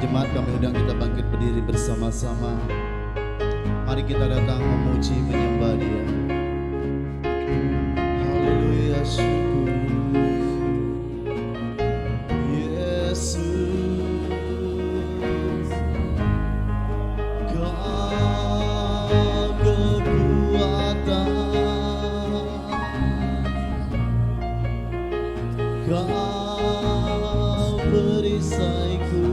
jemaat, kami undang kita bangkit berdiri bersama-sama. Mari kita datang memuji, menyembah Dia. Haleluya, syukur Yesus, Kau kekuatan, Kau perisaiku.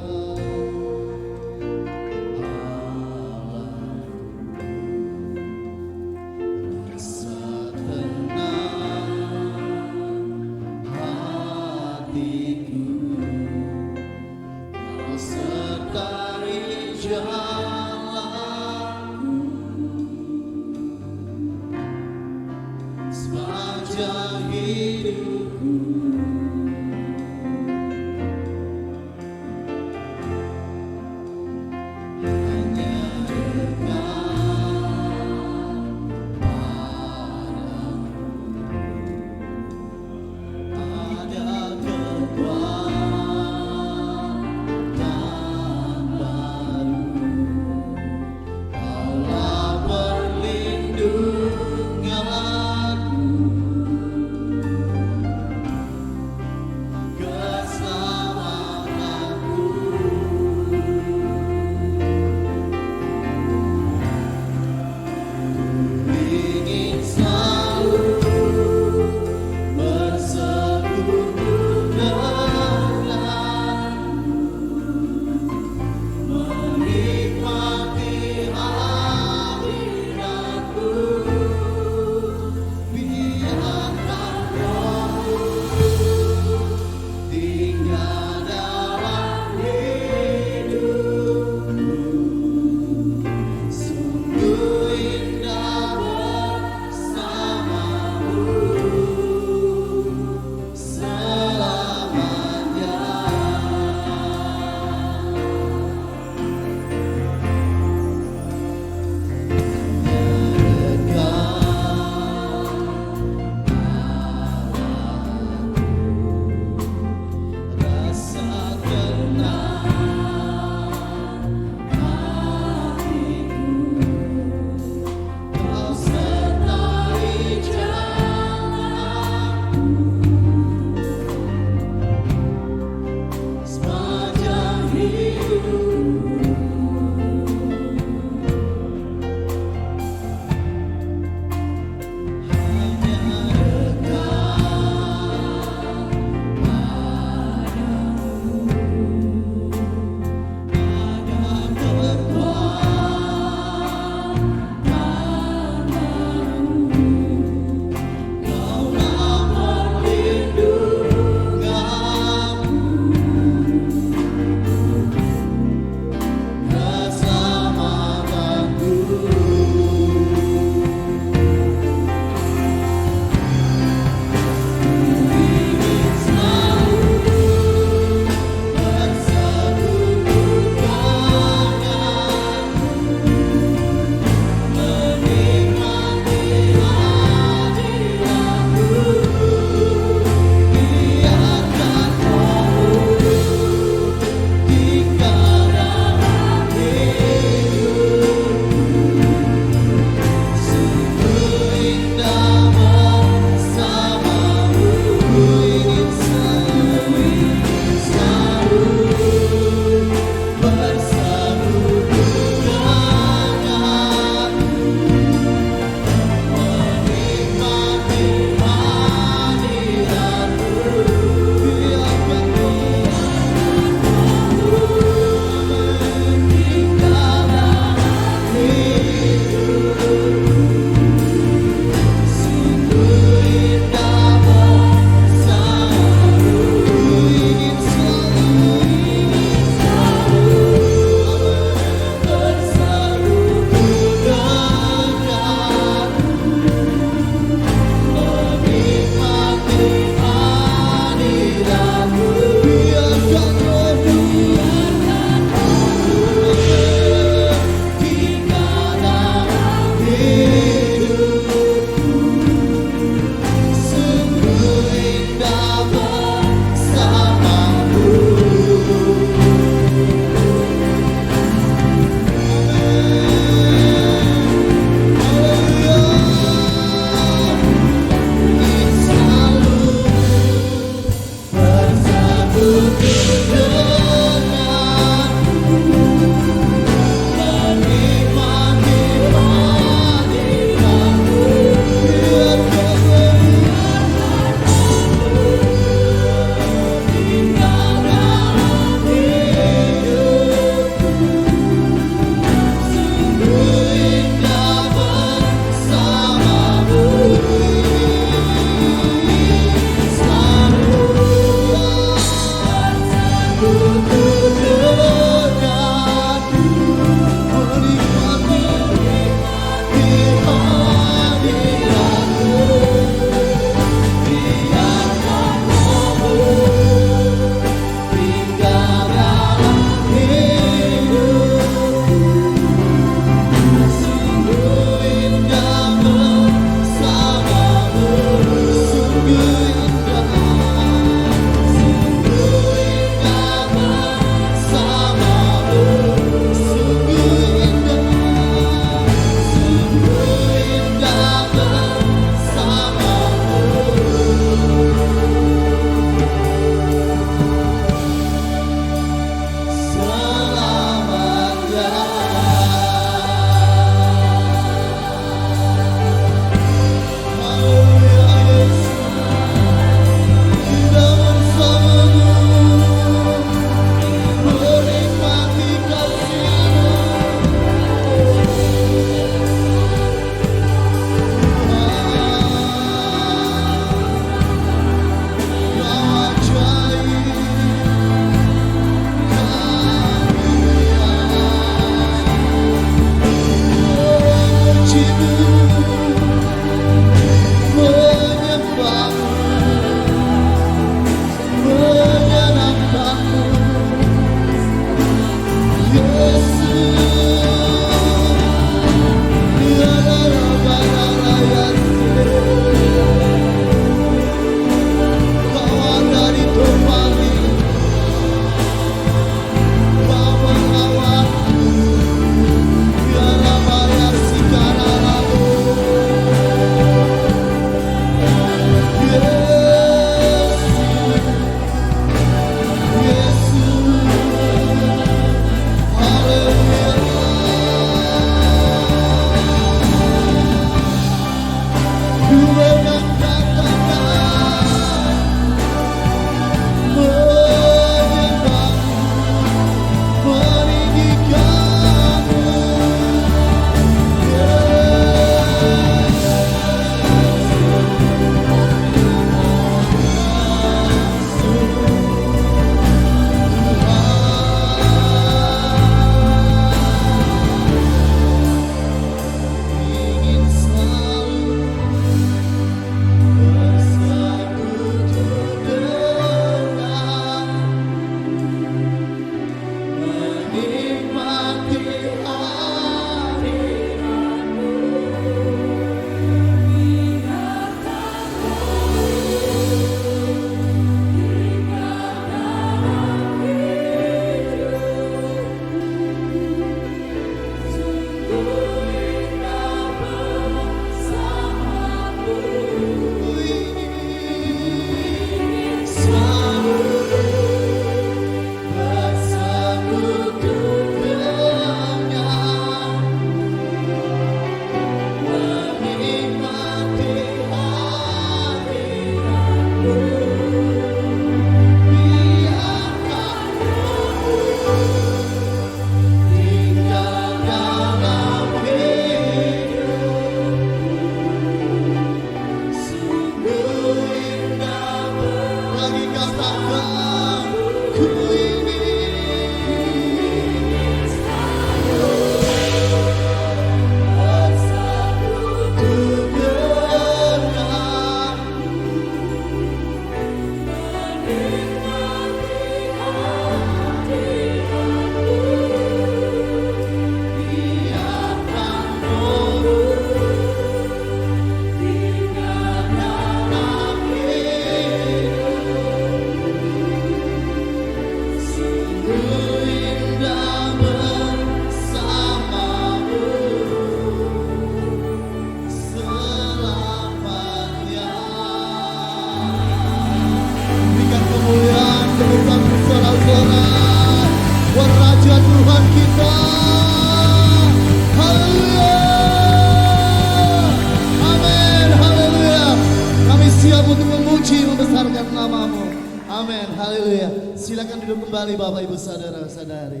Silakan duduk kembali Bapak Ibu Saudara-saudari.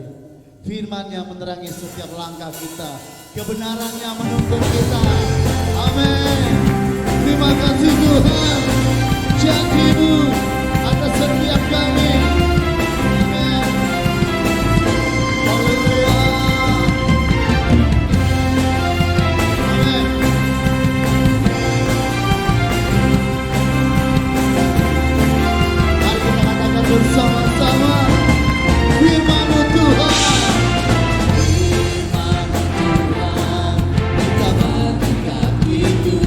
Firman yang menerangi setiap langkah kita, kebenarannya menuntun kita. Amin. Terima kasih Tuhan, janji-Mu atas setiap kami. Amin. Haleluya. Amin. Mari kita katakan bersama-sama, firman-Mu Tuhan. Firman Tuhan, kita bagi kakiku.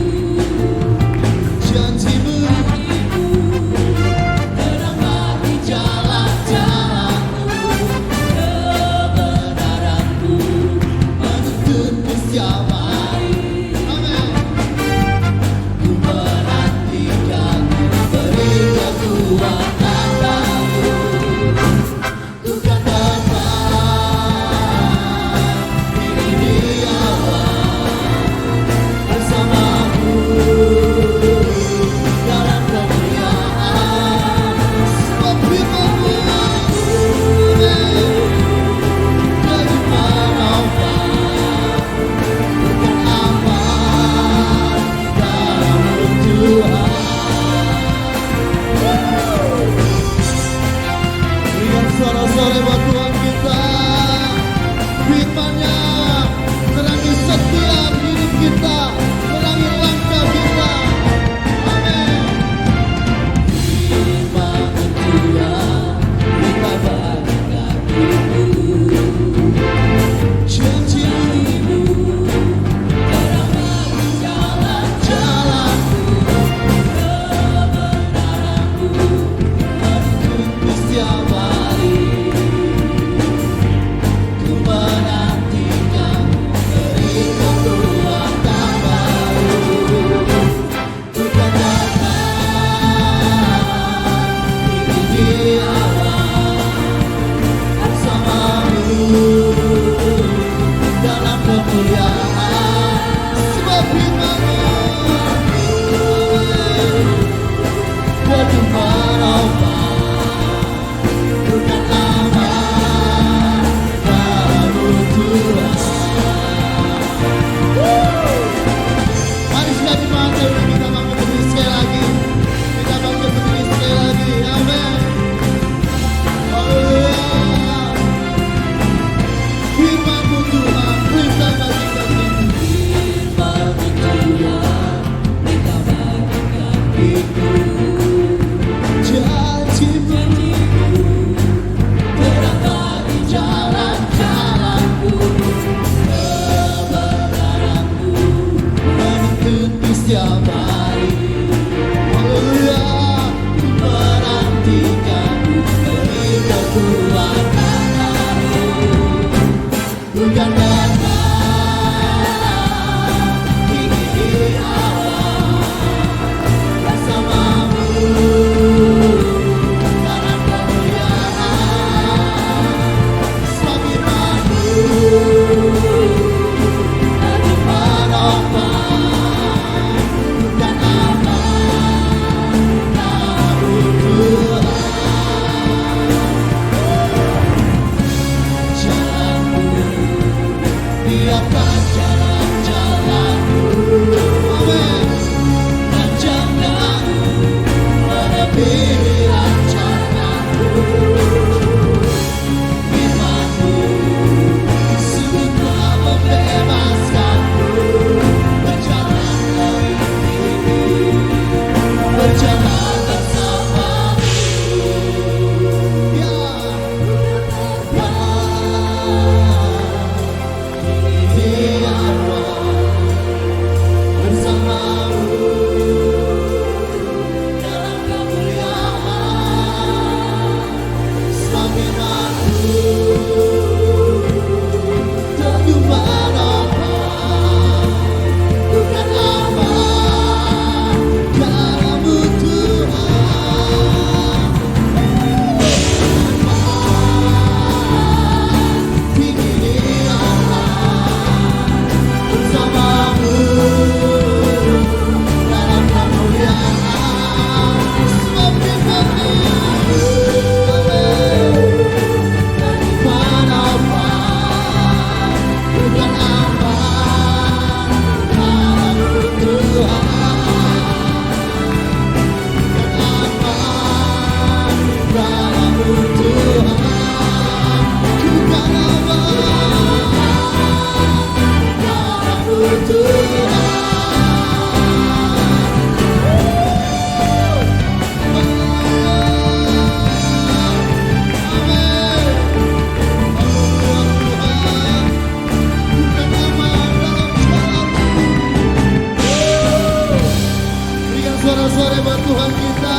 suara-suara buat Tuhan kita.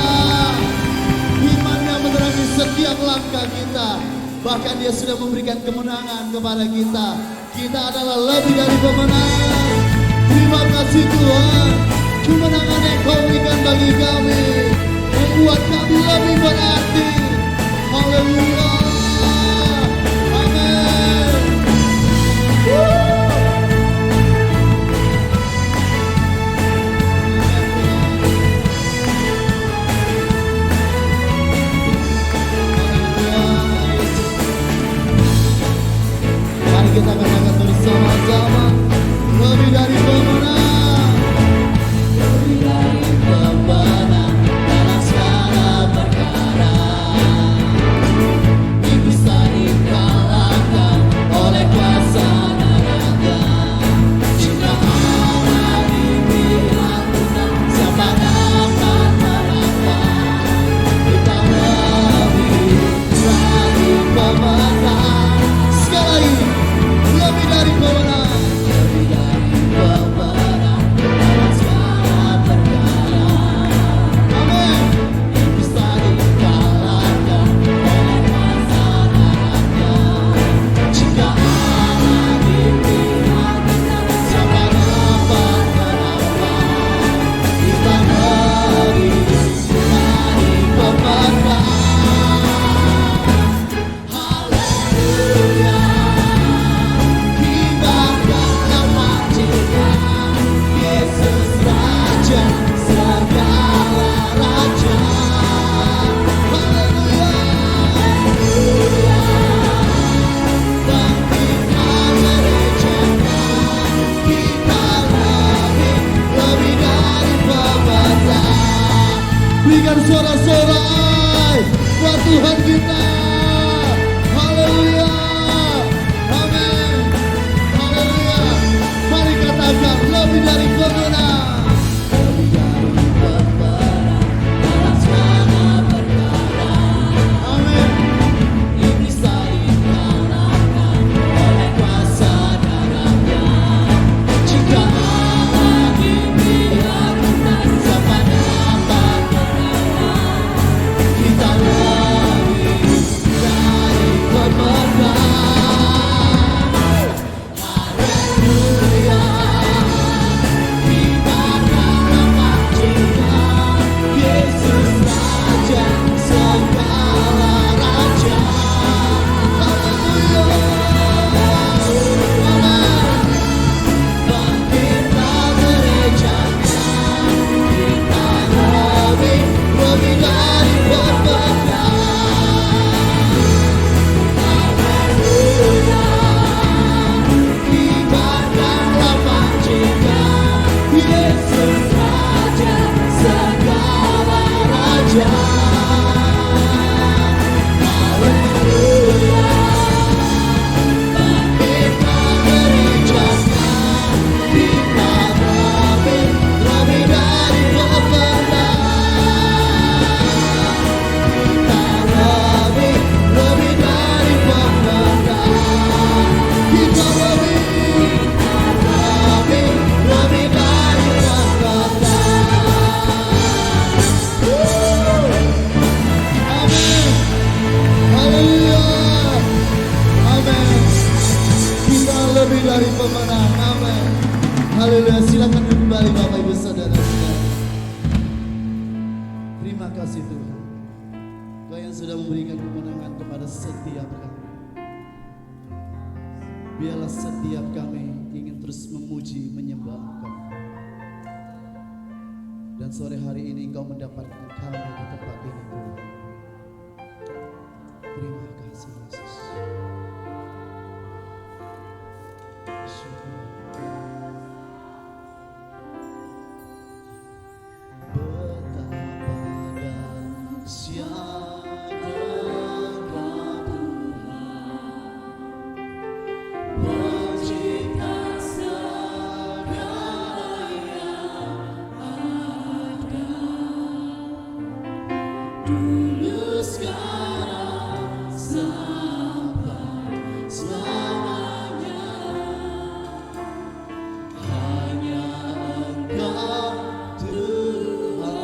Firman-Nya menerangi setiap langkah kita. Bahkan Dia sudah memberikan kemenangan kepada kita. Kita adalah lebih dari pemenang. Terima kasih Tuhan. Kemenangan yang Kau berikan bagi kami membuat kami lebih berarti. Haleluya. Amin. Mari kita katakan bersama-sama, lebih dari pemenang, lebih dari pemenang dalam segala perkara. Iblis tak dikalahkan oleh kuasa neraka. Jika Allah di pihak kita, siapa dapat menentang? Kita lebih dari pemenang. Sekali lagi, lebih dari pemenang, lebih dari pemenang dalam segala perkara. Amin. Iblis tak dikalahkan oleh kuasa neraka. Jika Allah di pihak kita, siapa dapat menentang? Kita lebih dari pemenang. Haleluya. Kibarkan nama Tuhan Yesus Raja segala raja. Haleluya. Bangkitkan gereja-Nya. Kita lebih dari pemenang. Berikan suara-suara buat Tuhan kita. Haleluya. Amin. Haleluya. Mari katakan lebih dari pemenang. Lebih dari pemenang dalam segala perkara. Amin. Iblis tak dikalahkan oleh kuasa neraka. Jika Allah di pihak kita, siapa dapat menentang? Kita lebih dari pemenang. Haleluya. Kibarkan nama Tuhan Yesus Raja segala raja. Haleluya. Amin. Bangkitlah gereja-Nya. Kita lebih dari pemenang. Haleluya. Kibarkan nama Tuhan Yesus Raja segala raja. Haleluya. Bangkitlah gereja-Nya. Kita lebih dari pemenang. Kita lebih dari pemenang. Kita lebih dari pemenang. Amin. Haleluya. Amin. Kita lebih dari pemenang. Amin. Haleluya. Silakan duduk kembali Bapak Ibu Saudara-saudara. Terima kasih Tuhan. Kau yang sudah memberikan kemenangan kepada setiap kami. Biarlah setiap kami ingin terus memuji, menyembah Engkau. Dan sore hari ini Engkau mendapatkan kami di tempat ini Tuhan. Terima kasih Yesus. Syukur. Betapa dahsyatnya Tuhan, mencipta segala yang ada. Dulu sekarang sampai selamanya. Hanya Engkau Tuhan.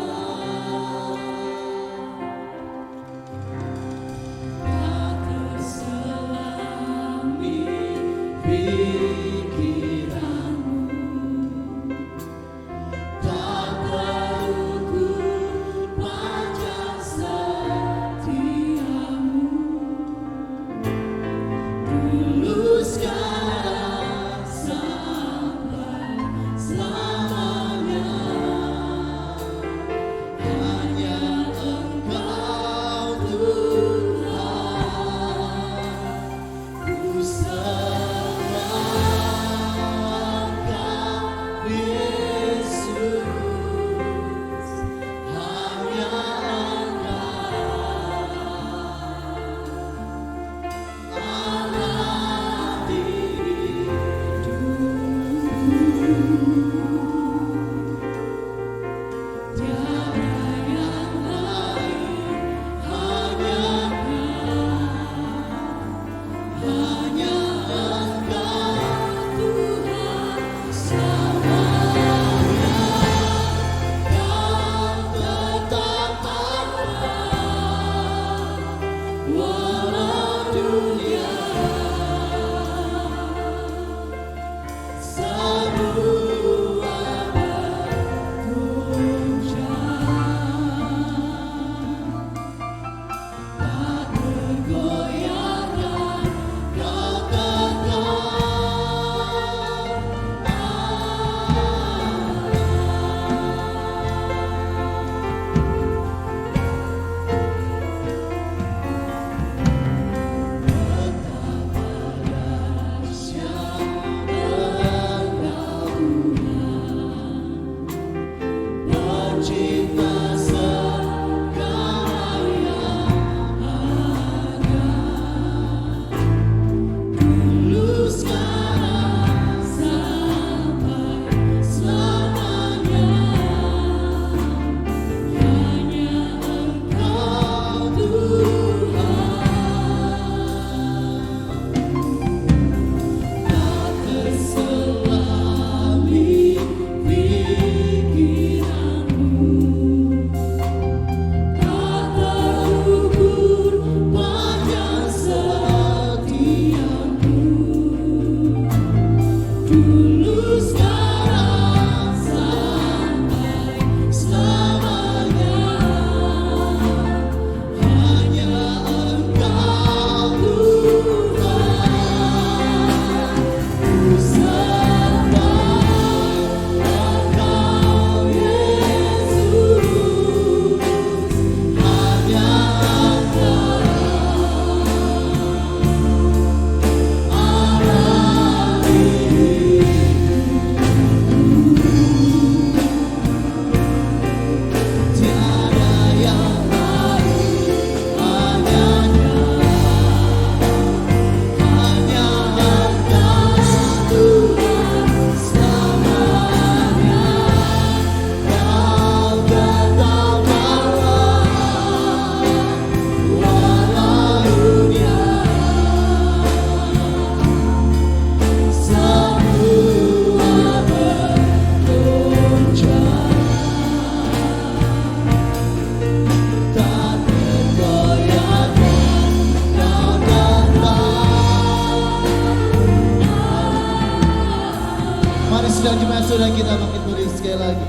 Sudah kita makin beri sekali lagi.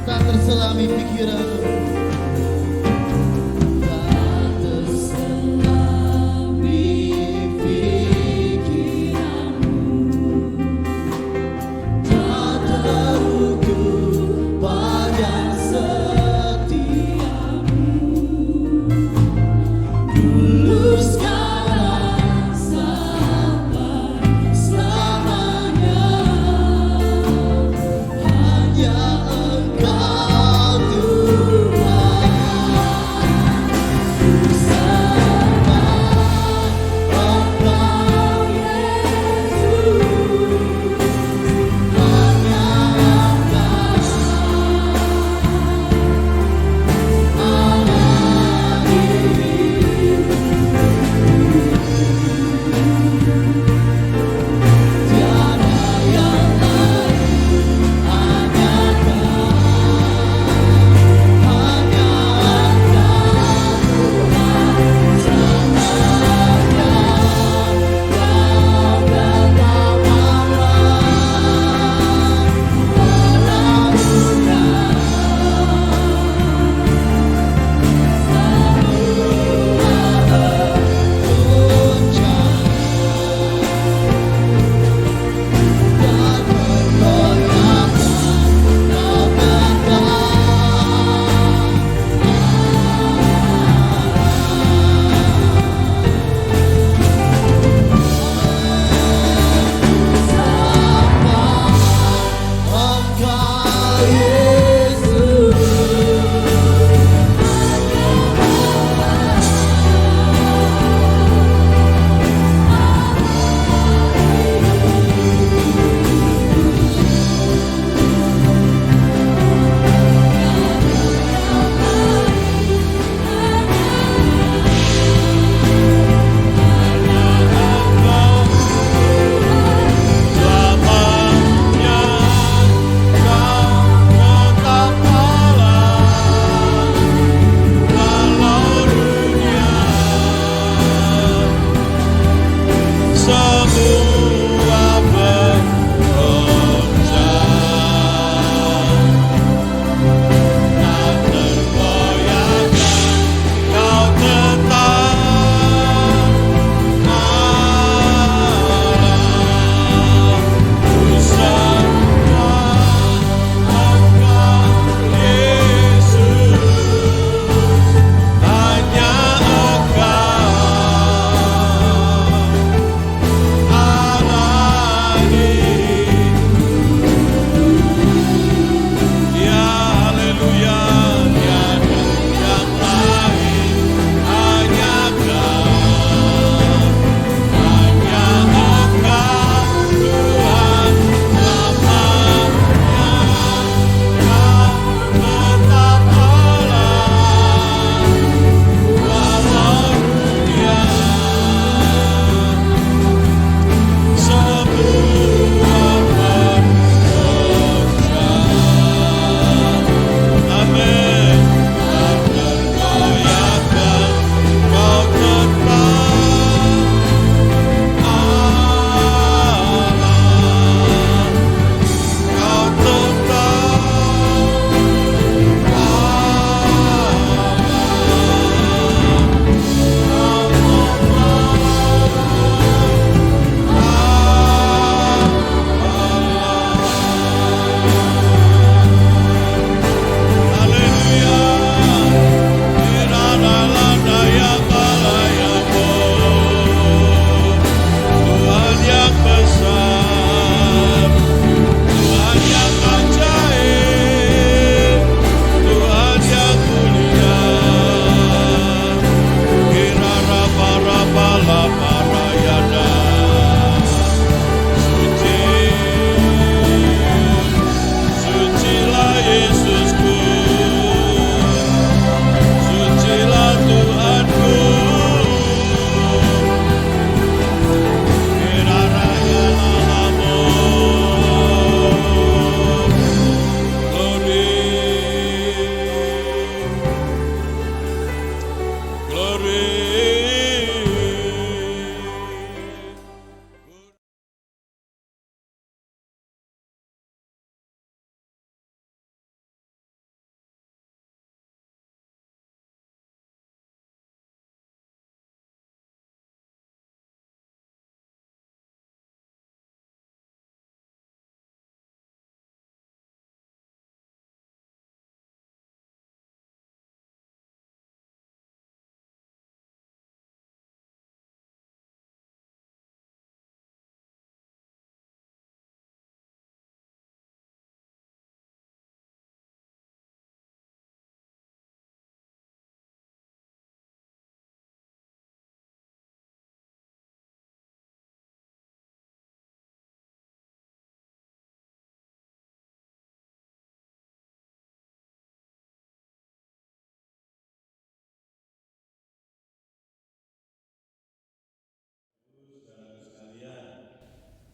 Tak terselami pikiranmu, tak terselami pikiranmu, tak terukur pada setiamu. Dulu sekarang sampai selamanya. Hanya Engkau Tuhan.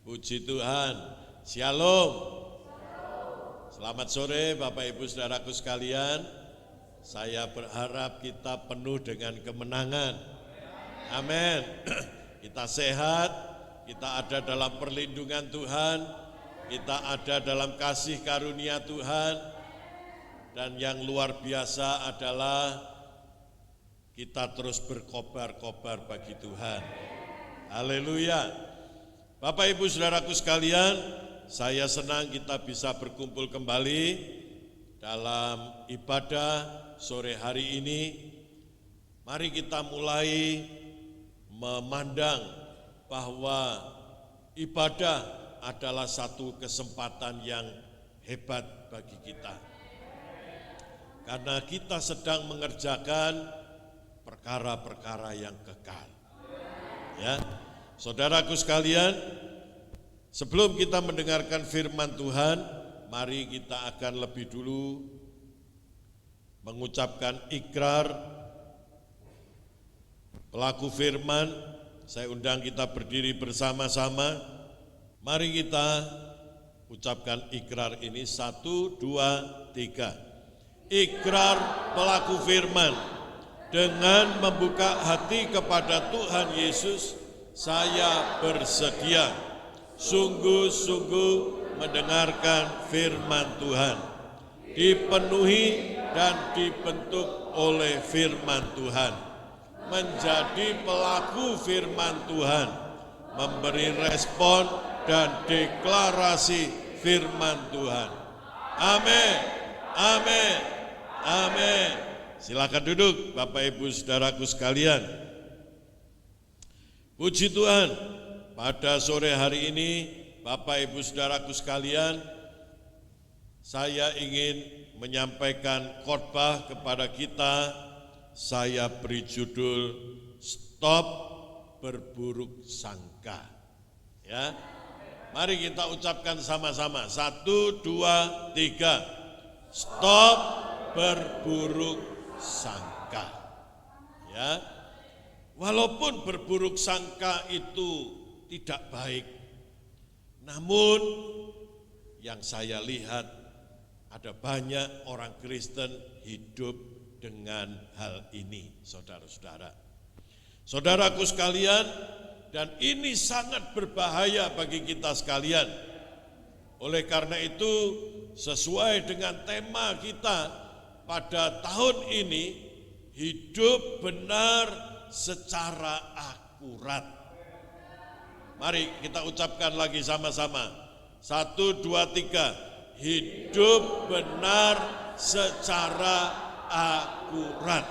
Puji Tuhan. Shalom. Selamat sore Bapak Ibu Saudaraku sekalian. Saya berharap kita penuh dengan kemenangan. Amin. Kita sehat, kita ada dalam perlindungan Tuhan, kita ada dalam kasih karunia Tuhan, dan yang luar biasa adalah kita terus berkobar-kobar bagi Tuhan. Haleluya. Bapak Ibu Saudaraku sekalian, saya senang kita bisa berkumpul kembali dalam ibadah sore hari ini. Mari kita mulai memandang bahwa ibadah adalah satu kesempatan yang hebat bagi kita. Karena kita sedang mengerjakan perkara-perkara yang kekal. Ya, saudaraku sekalian, sebelum kita mendengarkan firman Tuhan, mari kita akan lebih dulu mengucapkan ikrar pelaku firman. Saya undang kita berdiri bersama-sama. Mari kita ucapkan ikrar ini, 1, 2, 3. Ikrar pelaku firman. Dengan membuka hati kepada Tuhan Yesus, saya bersedia sungguh-sungguh mendengarkan firman Tuhan, dipenuhi dan dibentuk oleh firman Tuhan, menjadi pelaku firman Tuhan, memberi respon dan deklarasi firman Tuhan. Amin, amin, amin. Silakan duduk Bapak Ibu Saudaraku sekalian. Puji Tuhan, pada sore hari ini Bapak Ibu Saudaraku sekalian, saya ingin menyampaikan khotbah kepada kita. Saya beri judul Stop Berburuk Sangka. Ya, mari kita ucapkan sama-sama. 1, 2, 3. Stop berburuk sangka. Ya, walaupun berburuk sangka itu tidak baik, namun yang saya lihat ada banyak orang Kristen hidup dengan hal ini, saudara-saudara. Saudaraku sekalian, dan ini sangat berbahaya bagi kita sekalian. Oleh karena itu, sesuai dengan tema kita pada tahun ini, hidup benar secara akurat. Mari kita ucapkan lagi sama-sama. 1, 2, 3. Hidup benar secara akurat.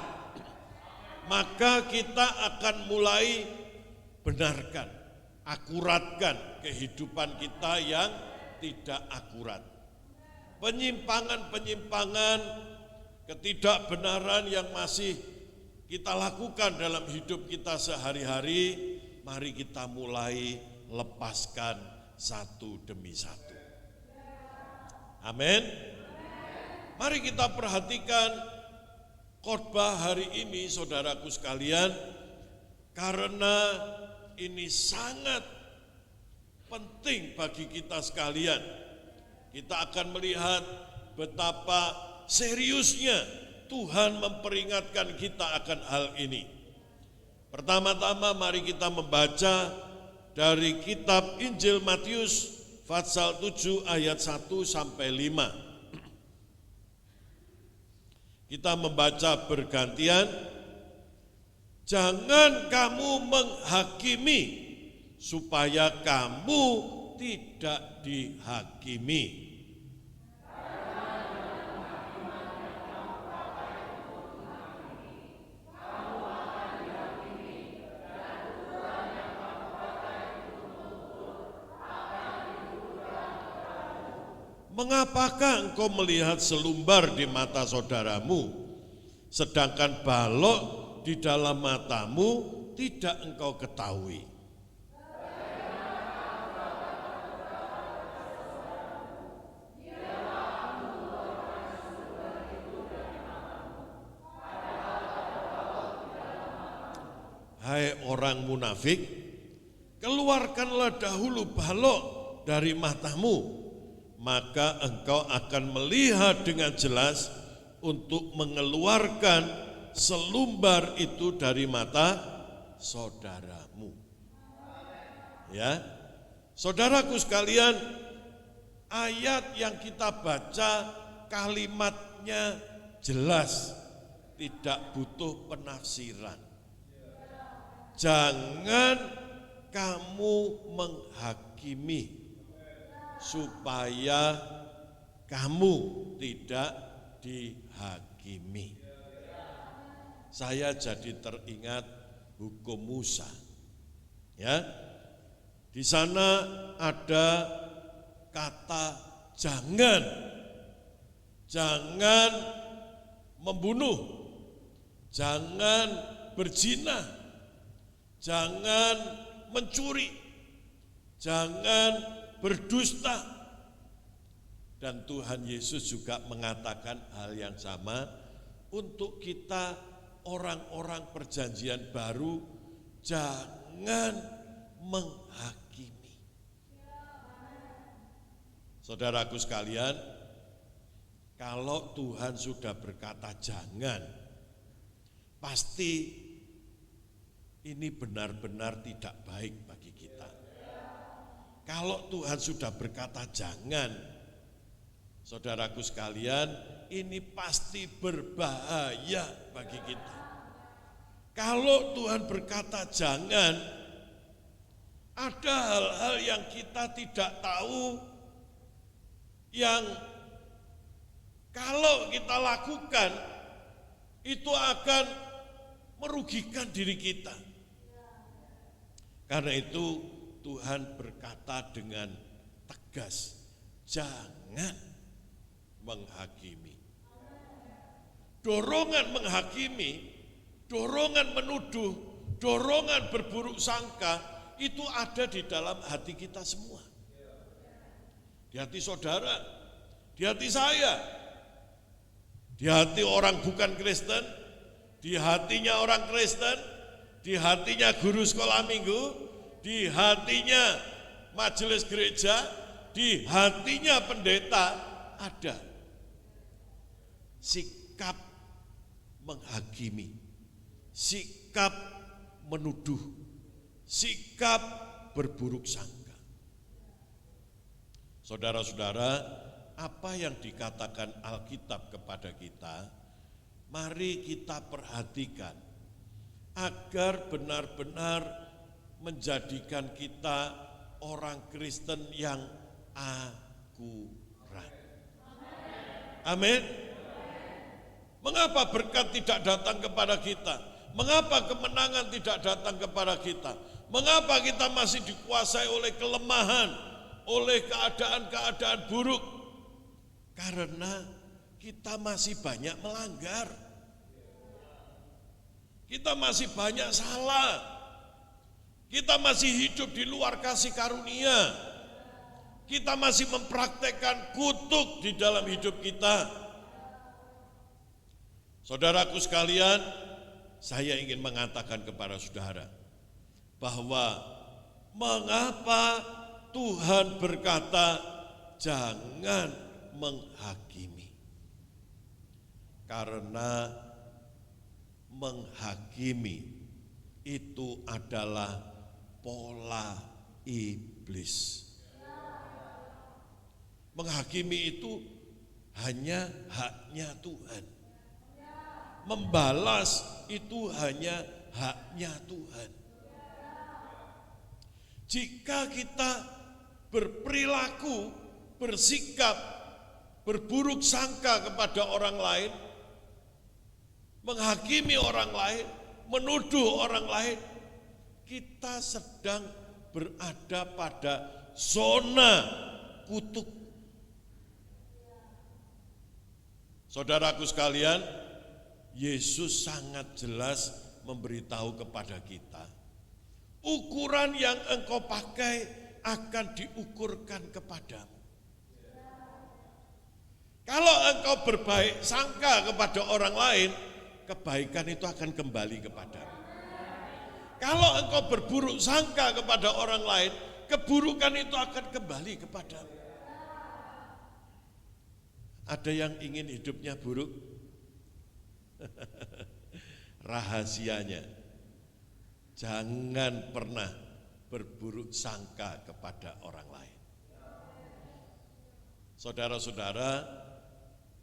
Maka kita akan mulai benarkan, akuratkan kehidupan kita yang tidak akurat. Penyimpangan-penyimpangan, ketidakbenaran yang masih kita lakukan dalam hidup kita sehari-hari, mari kita mulai lepaskan satu demi satu. Amin. Mari kita perhatikan khotbah hari ini, saudaraku sekalian, karena ini sangat penting bagi kita sekalian. Kita akan melihat betapa seriusnya Tuhan memperingatkan kita akan hal ini. Pertama-tama mari kita membaca dari kitab Injil Matius pasal 7 ayat 1 sampai 5. Kita membaca bergantian. Jangan kamu menghakimi supaya kamu tidak dihakimi. Mengapakah engkau melihat selumbar di mata saudaramu, sedangkan balok di dalam matamu tidak engkau ketahui? Hai orang munafik, keluarkanlah dahulu balok dari matamu, maka engkau akan melihat dengan jelas untuk mengeluarkan selumbar itu dari mata saudaramu. Ya, saudaraku sekalian, ayat yang kita baca kalimatnya jelas, tidak butuh penafsiran. Jangan kamu menghakimi supaya kamu tidak dihakimi. Saya jadi teringat hukum Musa. Ya. Di sana ada kata jangan. Jangan membunuh. Jangan berzina. Jangan mencuri. Jangan berdusta. Dan Tuhan Yesus juga mengatakan hal yang sama untuk kita orang-orang perjanjian baru, jangan menghakimi. Saudaraku sekalian, kalau Tuhan sudah berkata jangan, pasti ini benar-benar tidak baik bagi kita. Kalau Tuhan sudah berkata jangan, saudaraku sekalian, ini pasti berbahaya bagi kita. Kalau Tuhan berkata jangan, ada hal-hal yang kita tidak tahu, yang kalau kita lakukan, itu akan merugikan diri kita. Karena itu Tuhan berkata dengan tegas, jangan menghakimi. Dorongan menghakimi, dorongan menuduh, dorongan berburuk sangka, itu ada di dalam hati kita semua. Di hati saudara, di hati saya, di hati orang bukan Kristen, di hatinya orang Kristen, di hatinya guru sekolah minggu, di hatinya majelis gereja, di hatinya pendeta, ada sikap menghakimi, sikap menuduh, sikap berburuk sangka. Saudara-saudara, apa yang dikatakan Alkitab kepada kita, mari kita perhatikan agar benar-benar menjadikan kita orang Kristen yang akurat. Amin. Mengapa berkat tidak datang kepada kita? Mengapa kemenangan tidak datang kepada kita? Mengapa kita masih dikuasai oleh kelemahan, oleh keadaan-keadaan buruk? Karena kita masih banyak melanggar. Kita masih banyak salah. Kita masih hidup di luar kasih karunia. Kita masih mempraktekkan kutuk di dalam hidup kita. Saudaraku sekalian, saya ingin mengatakan kepada saudara bahwa mengapa Tuhan berkata jangan menghakimi. Karena menghakimi itu adalah pola iblis. Menghakimi itu hanya haknya Tuhan. Membalas itu hanya haknya Tuhan. Jika kita berperilaku, bersikap, berburuk sangka kepada orang lain, menghakimi orang lain, menuduh orang lain, kita sedang berada pada zona kutuk. Saudaraku sekalian, Yesus sangat jelas memberitahu kepada kita, ukuran yang engkau pakai akan diukurkan kepadamu. Kalau engkau berbaik sangka kepada orang lain, kebaikan itu akan kembali kepadamu. Kalau engkau berburuk sangka kepada orang lain, keburukan itu akan kembali kepadamu. Ada yang ingin hidupnya buruk? Rahasianya, jangan pernah berburuk sangka kepada orang lain. Saudara-saudara,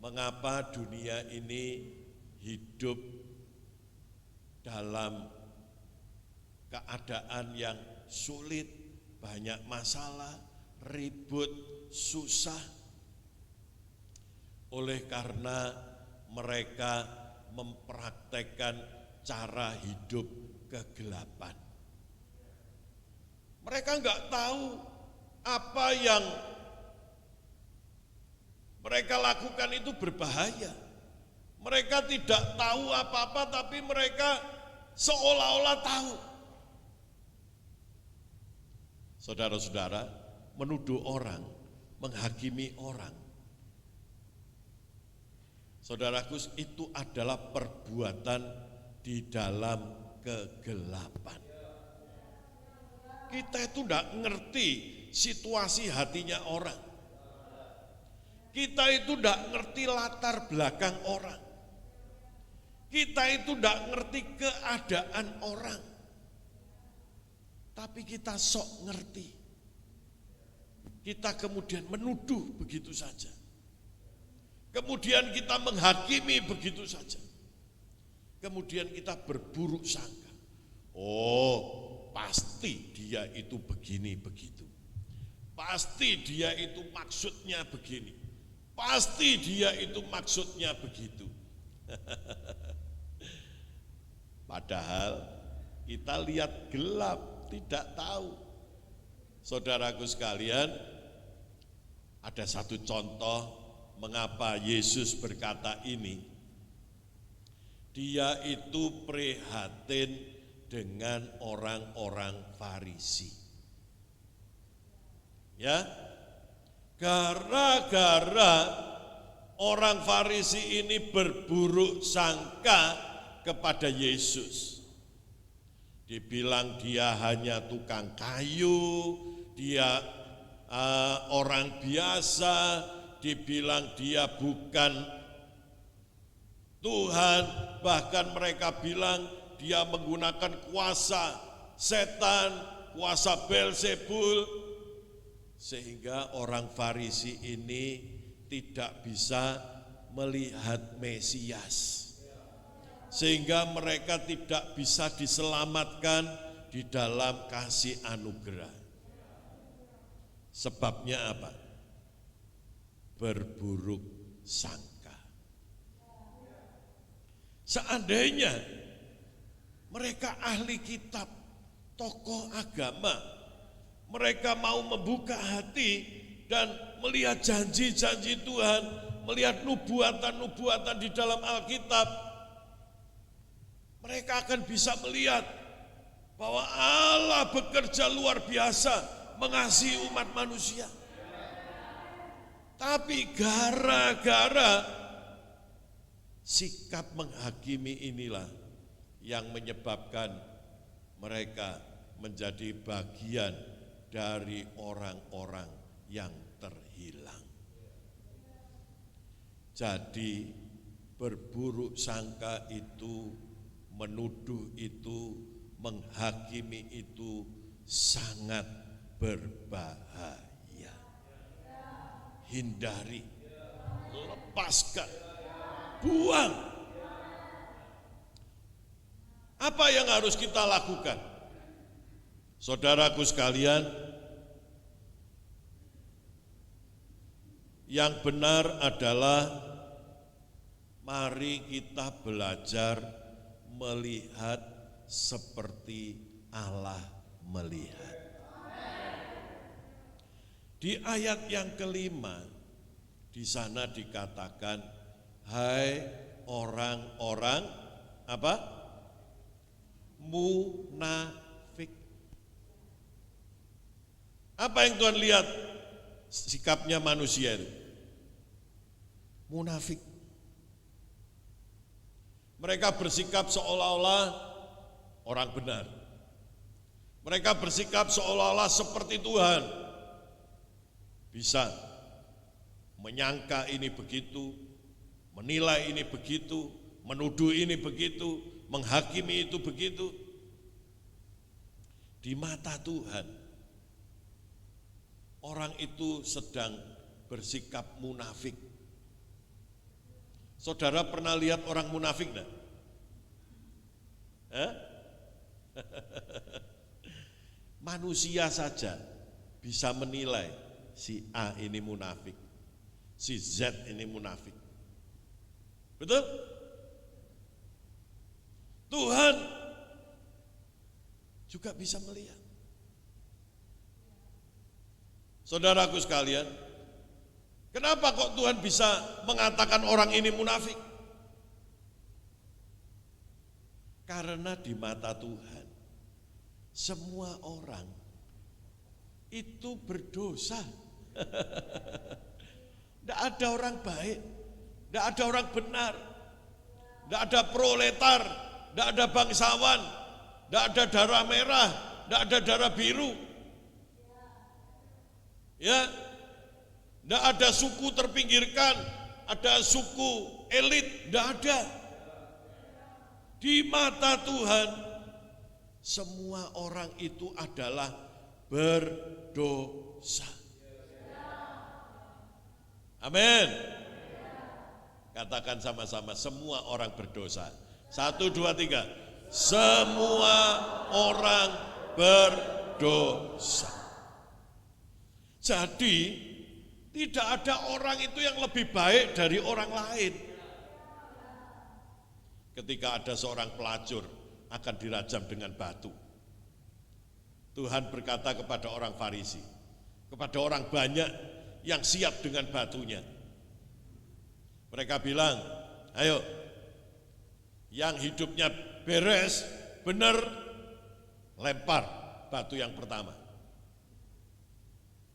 mengapa dunia ini hidup dalam keadaan yang sulit, banyak masalah, ribut, susah? Oleh karena mereka mempraktekkan cara hidup kegelapan. Mereka enggak tahu apa yang mereka lakukan itu berbahaya. Mereka tidak tahu apa-apa, tapi mereka seolah-olah tahu. Saudara-saudara, menuduh orang, menghakimi orang, saudaraku, itu adalah perbuatan di dalam kegelapan. Kita itu tidak ngerti situasi hatinya orang. Kita itu tidak ngerti latar belakang orang. Kita itu tidak ngerti keadaan orang. Tapi kita sok ngerti. Kita kemudian menuduh begitu saja. Kemudian kita menghakimi begitu saja. Kemudian kita berburuk sangka. Oh, pasti dia itu begini begitu. Pasti dia itu maksudnya begini. Pasti dia itu maksudnya begitu. Padahal kita lihat gelap, tidak tahu. Saudaraku sekalian, ada satu contoh mengapa Yesus berkata ini. Dia itu prihatin dengan orang-orang Farisi. Ya, gara-gara orang Farisi ini berburuk sangka kepada Yesus. Dibilang dia hanya tukang kayu, dia orang biasa, dibilang dia bukan Tuhan, bahkan mereka bilang dia menggunakan kuasa setan, kuasa Beelzebul, sehingga orang Farisi ini tidak bisa melihat Mesias, sehingga mereka tidak bisa diselamatkan di dalam kasih anugerah. Sebabnya apa? Berburuk sangka. Seandainya mereka ahli kitab, tokoh agama, mereka mau membuka hati dan melihat janji-janji Tuhan, melihat nubuatan-nubuatan di dalam Alkitab, mereka akan bisa melihat bahwa Allah bekerja luar biasa mengasihi umat manusia. Tapi gara-gara sikap menghakimi inilah yang menyebabkan mereka menjadi bagian dari orang-orang yang terhilang. Jadi berburuk sangka itu, menuduh itu, menghakimi itu sangat berbahaya. Hindari, lepaskan, buang. Apa yang harus kita lakukan? Saudaraku sekalian, yang benar adalah mari kita belajar melihat seperti Allah melihat. Di ayat yang kelima, di sana dikatakan, hai orang-orang apa? Munafik. Apa yang Tuhan lihat sikapnya manusia itu? Munafik. Mereka bersikap seolah-olah orang benar, Mereka bersikap seolah-olah seperti Tuhan. Bisa menyangka ini begitu, menilai ini begitu, menuduh ini begitu, menghakimi itu begitu. Di mata Tuhan, orang itu sedang bersikap munafik. Saudara pernah lihat orang munafik enggak? Manusia saja bisa menilai si A ini munafik, si Z ini munafik. Betul? Tuhan juga bisa melihat. Saudaraku sekalian, kenapa kok Tuhan bisa mengatakan orang ini munafik? Karena di mata Tuhan, semua orang itu berdosa. Tidak ada orang baik, tidak ada orang benar, tidak ada proletar, tidak ada bangsawan, tidak ada darah merah, tidak ada darah biru. Ya, tidak ada suku terpinggirkan, ada suku elit, tidak ada. Di mata Tuhan, semua orang itu adalah berdosa. Amin. Katakan sama-sama, semua orang berdosa. 1, 2, 3. Semua orang berdosa. Jadi, tidak ada orang itu yang lebih baik dari orang lain. Ketika ada seorang pelacur akan dirajam dengan batu, Tuhan berkata kepada orang Farisi, kepada orang banyak yang siap dengan batunya. Mereka bilang, ayo, yang hidupnya beres, benar, lempar batu yang pertama.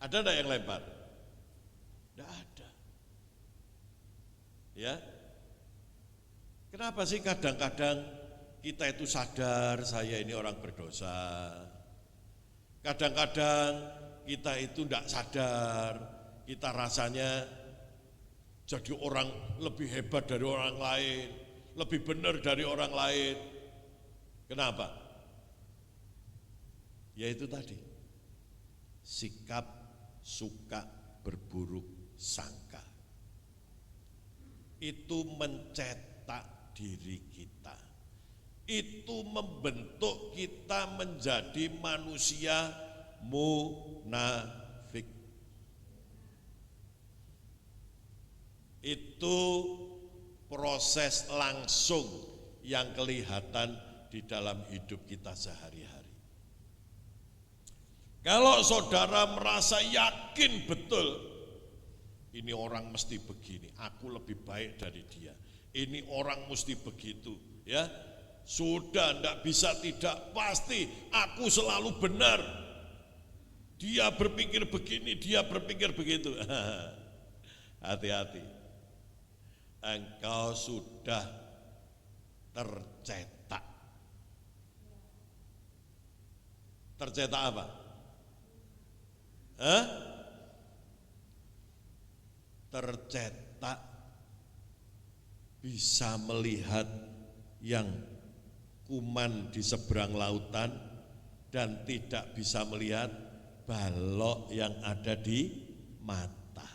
Ada enggak yang lempar? Enggak ada. Ya. Kenapa sih kadang-kadang kita itu sadar saya ini orang berdosa. Kadang-kadang kita itu enggak sadar, kita rasanya jadi orang lebih hebat dari orang lain, lebih benar dari orang lain. Kenapa? Yaitu tadi, sikap suka berburuk sangka. Itu mencetak diri kita. Itu membentuk kita menjadi manusia munafik. Itu proses langsung yang kelihatan di dalam hidup kita sehari-hari. Kalau saudara merasa yakin betul, ini orang mesti begini, aku lebih baik dari dia. Ini orang mesti begitu, ya. Sudah enggak bisa tidak, pasti aku selalu benar. Dia berpikir begini, dia berpikir begitu. Hati-hati. Engkau sudah tercetak. Tercetak apa? Tercetak bisa melihat yang kuman di seberang lautan dan tidak bisa melihat balok yang ada di mata.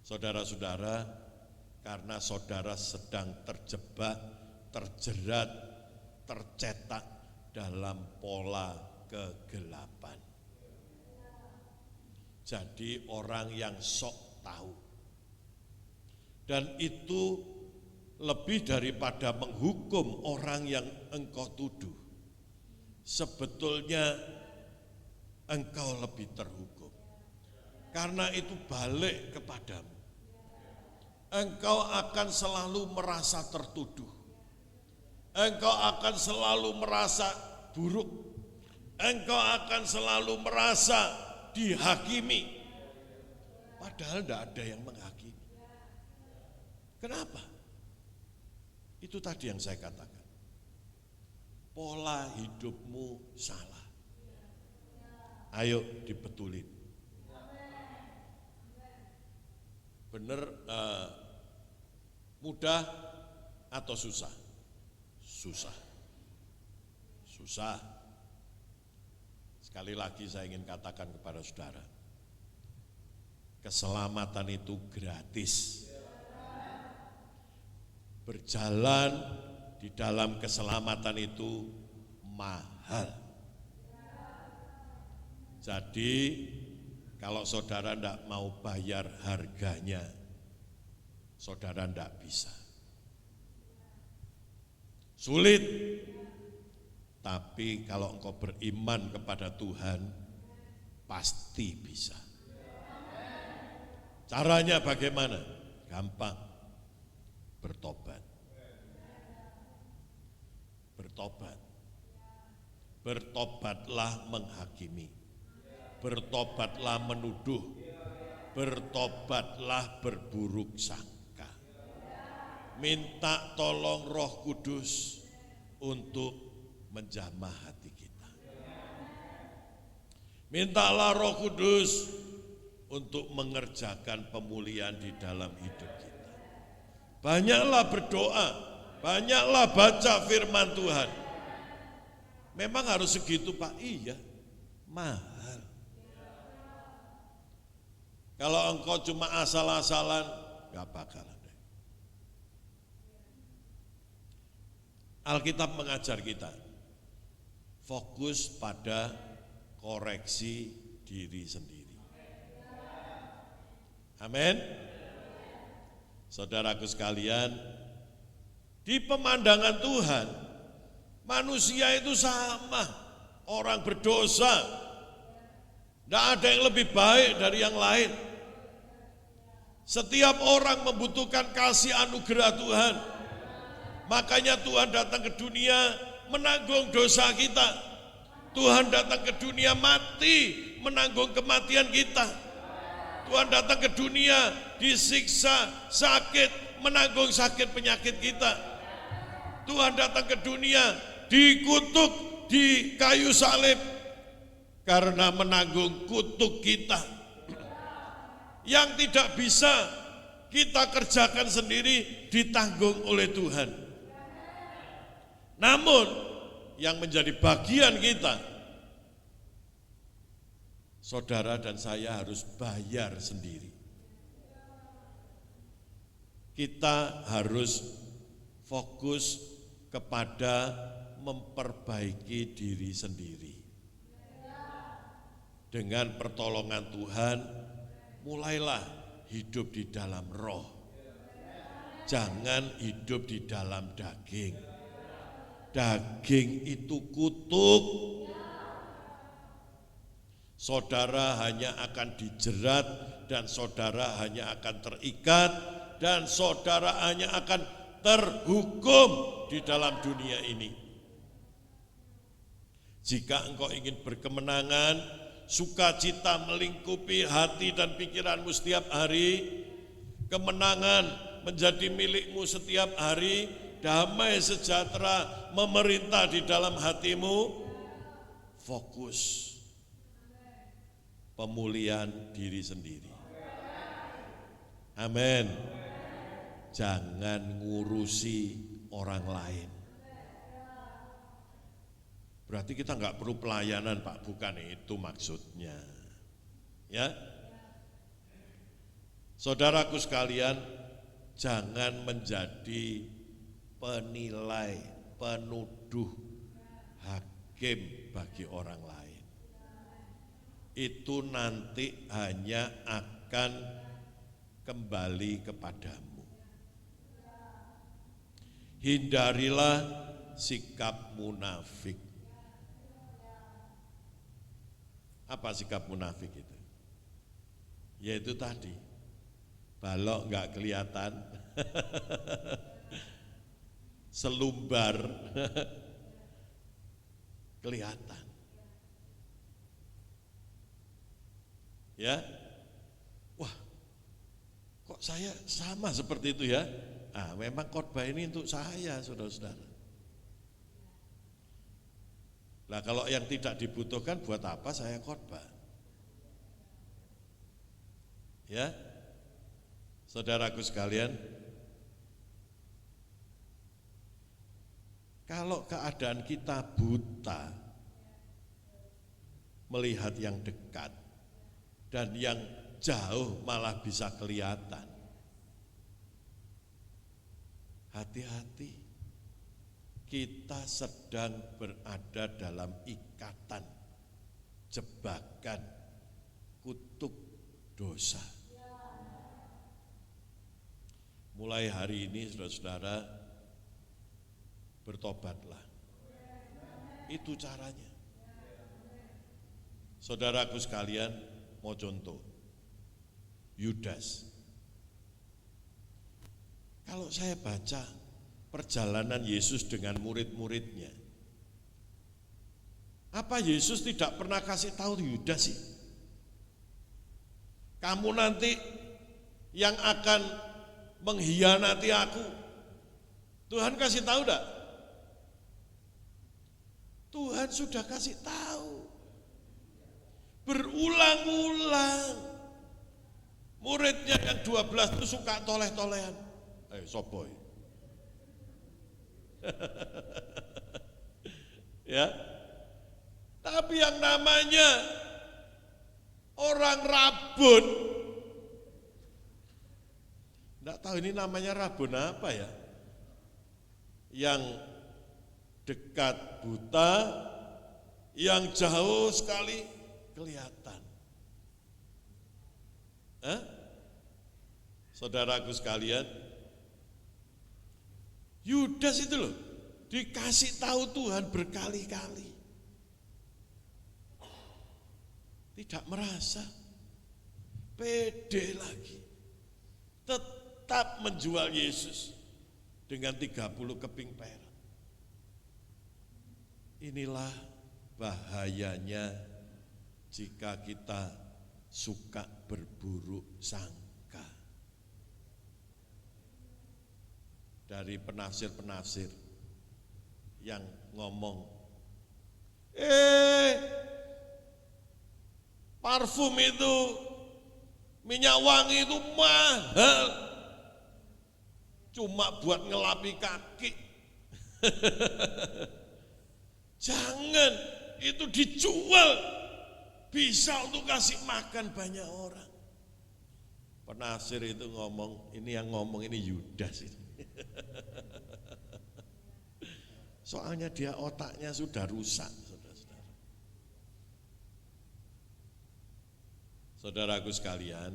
Saudara-saudara, karena saudara sedang terjebak, terjerat, tercetak dalam pola kegelapan. Jadi orang yang sok tahu. Dan itu lebih daripada menghukum orang yang engkau tuduh. Sebetulnya engkau lebih terhukum. Karena itu balik kepadamu. Engkau akan selalu merasa tertuduh. Engkau akan selalu merasa buruk. Engkau akan selalu merasa dihakimi. Padahal tidak ada yang menghakimi. Kenapa? Itu tadi yang saya katakan. pola hidupmu salah. Ayo dibetulin. Bener mudah atau susah? Susah. Susah. Sekali lagi saya ingin katakan kepada saudara, keselamatan itu gratis. Berjalan di dalam keselamatan itu mahal. Jadi kalau saudara tidak mau bayar harganya, saudara tidak bisa. Sulit, tapi kalau engkau beriman kepada Tuhan, pasti bisa. Caranya bagaimana? Gampang, bertobat. Bertobat. Bertobatlah menghakimi. Bertobatlah menuduh. Bertobatlah berburuk sangka. Minta tolong Roh Kudus untuk menjamah hati kita. Mintalah Roh Kudus untuk mengerjakan pemulihan di dalam hidup kita. Banyaklah berdoa, banyaklah baca firman Tuhan. Memang harus segitu Pak? Iya, mahal. Kalau engkau cuma asal-asalan, gak bakalan. Alkitab mengajar kita, fokus pada koreksi diri sendiri. Amin. Saudaraku sekalian, di pemandangan Tuhan, manusia itu sama, orang berdosa. Tidak ada yang lebih baik dari yang lain. Setiap orang membutuhkan kasih anugerah Tuhan. Makanya Tuhan datang ke dunia menanggung dosa kita. Tuhan datang ke dunia mati menanggung kematian kita. Tuhan datang ke dunia disiksa, sakit, menanggung sakit penyakit kita. Tuhan datang ke dunia dikutuk di kayu salib karena menanggung kutuk kita. Yang tidak bisa kita kerjakan sendiri ditanggung oleh Tuhan. Namun yang menjadi bagian kita, saudara dan saya harus bayar sendiri. Kita harus fokus kepada memperbaiki diri sendiri. Dengan pertolongan Tuhan, mulailah hidup di dalam roh. Jangan hidup di dalam daging. Daging itu kutuk. Saudara hanya akan dijerat dan saudara hanya akan terikat dan saudara hanya akan terhukum di dalam dunia ini. Jika engkau ingin berkemenangan, sukacita melingkupi hati dan pikiranmu setiap hari, kemenangan menjadi milikmu setiap hari, damai sejahtera memerintah di dalam hatimu, fokus pemulihan diri sendiri. Amin. Jangan ngurusi orang lain. Berarti kita enggak perlu pelayanan Pak, bukan itu maksudnya. Ya. Saudaraku sekalian, jangan menjadi penilai, penuduh, hakim bagi orang lain. Itu nanti hanya akan kembali kepadamu. Hindarilah sikap munafik. Apa sikap munafik itu? Yaitu tadi, balok enggak kelihatan, selumbar kelihatan. Ya, wah, kok saya sama seperti itu ya? Ah, memang khotbah ini untuk saya, saudara-saudara. Nah kalau yang tidak dibutuhkan buat apa saya khotbah? Ya, saudaraku sekalian, kalau keadaan kita buta melihat yang dekat dan yang jauh malah bisa kelihatan, hati-hati, kita sedang berada dalam ikatan, jebakan, kutuk dosa. Mulai hari ini saudara-saudara, bertobatlah. Itu caranya. Saudaraku sekalian, mau contoh, Yudas. Kalau saya baca perjalanan Yesus dengan murid-muridnya, apa Yesus tidak pernah kasih tahu Yudas sih? Kamu nanti yang akan mengkhianati aku. Tuhan kasih tahu enggak? Tuhan sudah kasih tahu. Berulang-ulang. Muridnya yang 12 itu suka toleh-tolehan. Soboy. Ya. Tapi yang namanya orang rabun, enggak tahu ini namanya rabun apa ya? Yang dekat buta, yang jauh sekali kelihatan. Saudaraku sekalian, Yudas itu loh dikasih tahu Tuhan berkali-kali, tidak merasa pede lagi, tetap menjual Yesus dengan 30 keping perak. Inilah bahayanya jika kita suka berburuk sangka. Dari penafsir-penafsir yang ngomong, parfum itu, minyak wangi itu mahal, cuma buat ngelapi kaki. Jangan, itu dijual, bisa untuk kasih makan banyak orang. Penafsir itu ngomong, ini yang ngomong ini Yudas ini. Soalnya dia otaknya sudah rusak, saudara-saudara. Saudaraku sekalian,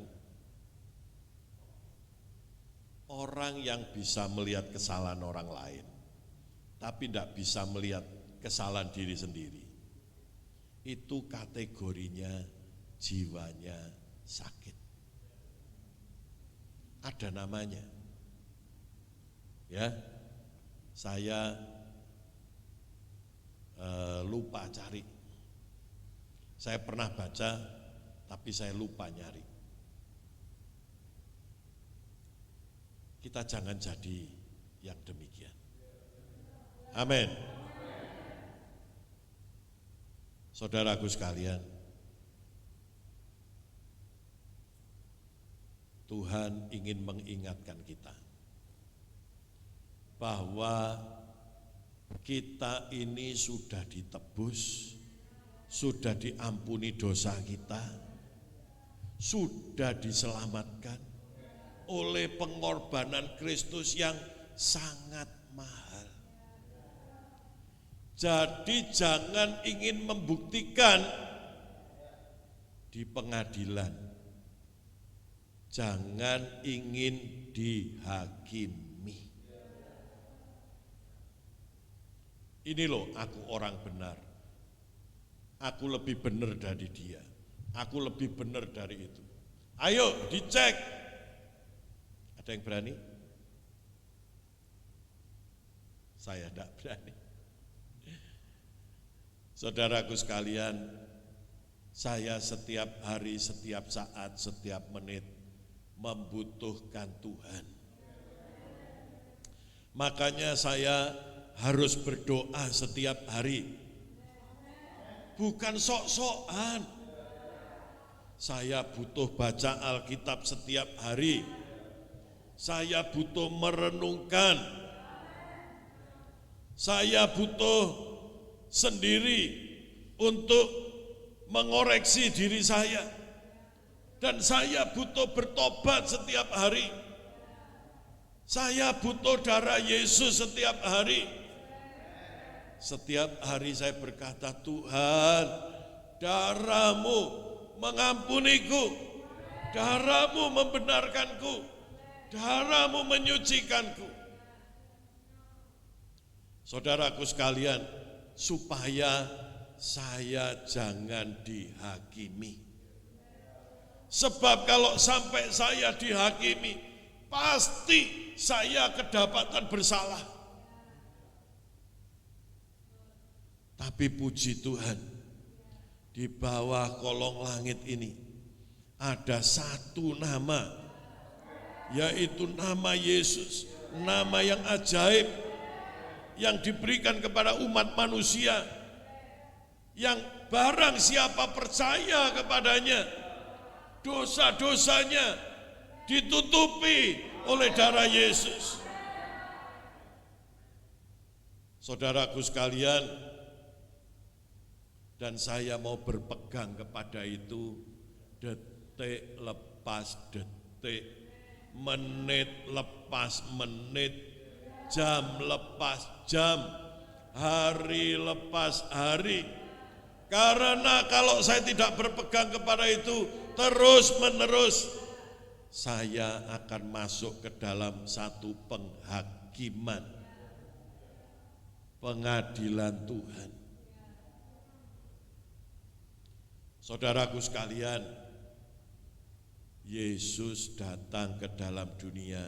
orang yang bisa melihat kesalahan orang lain, tapi tidak bisa melihat kesalahan diri sendiri, itu kategorinya jiwanya sakit. Ada namanya. Ya, saya lupa cari. Saya pernah baca, tapi saya lupa nyari. Kita jangan jadi yang demikian. Amin. Saudaraku sekalian, Tuhan ingin mengingatkan kita bahwa kita ini sudah ditebus, sudah diampuni dosa kita, sudah diselamatkan oleh pengorbanan Kristus yang sangat mahal. Jadi jangan ingin membuktikan di pengadilan, jangan ingin dihakimi. Ini loh, aku orang benar, aku lebih benar dari dia, aku lebih benar dari itu. Ayo dicek. Ada yang berani? Saya tidak berani. Saudaraku sekalian, saya setiap hari, setiap saat, setiap menit membutuhkan Tuhan. Makanya saya harus berdoa setiap hari. bukan sok-sokan. Saya butuh baca Alkitab setiap hari. Saya butuh merenungkan. Saya butuh sendiri untuk mengoreksi diri saya. Dan saya butuh bertobat setiap hari. Saya butuh darah Yesus setiap hari. Setiap hari saya berkata, Tuhan, darah-Mu mengampuniku, darah-Mu membenarkanku, darah-Mu menyucikanku. Saudaraku sekalian, supaya saya jangan dihakimi. Sebab kalau sampai saya dihakimi, pasti saya kedapatan bersalah. Tapi puji Tuhan, di bawah kolong langit ini ada satu nama, yaitu nama Yesus, nama yang ajaib, yang diberikan kepada umat manusia, yang barang siapa percaya kepadanya, dosa-dosanya ditutupi oleh darah Yesus. Saudaraku sekalian, dan saya mau berpegang kepada itu detik lepas detik, menit lepas menit, jam lepas jam, hari lepas hari. Karena kalau saya tidak berpegang kepada itu terus menerus, saya akan masuk ke dalam satu penghakiman, pengadilan Tuhan. Saudaraku sekalian, Yesus datang ke dalam dunia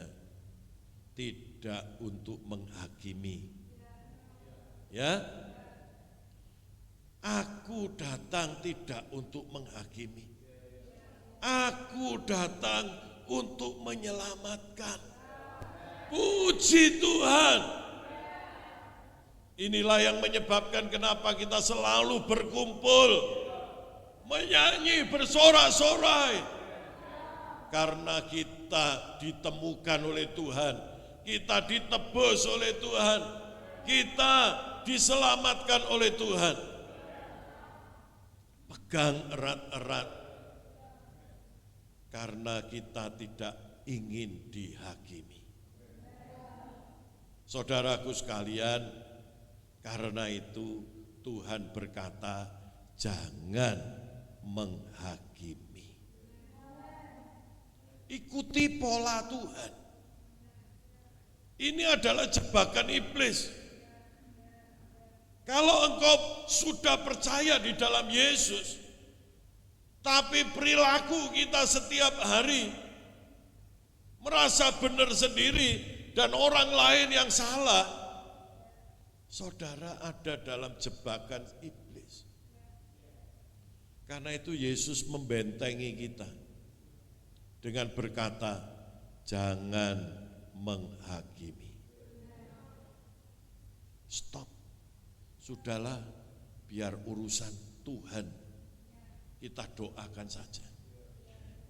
tidak untuk menghakimi. Ya, aku datang tidak untuk menghakimi. Aku datang untuk menyelamatkan. Puji Tuhan. Inilah yang menyebabkan kenapa kita selalu berkumpul, menyanyi, bersorak-sorai. Karena kita ditemukan oleh Tuhan, kita ditebus oleh Tuhan, kita diselamatkan oleh Tuhan. Pegang erat-erat, karena kita tidak ingin dihakimi. Saudaraku sekalian, karena itu Tuhan berkata, jangan menghakimi. Ikuti pola Tuhan. Ini adalah jebakan iblis. Kalau engkau sudah percaya di dalam Yesus, tapi perilaku kita setiap hari merasa benar sendiri dan orang lain yang salah, saudara ada dalam jebakan iblis. Karena itu Yesus membentengi kita dengan berkata, jangan menghakimi. Stop. Sudahlah, biar urusan Tuhan. Kita doakan saja.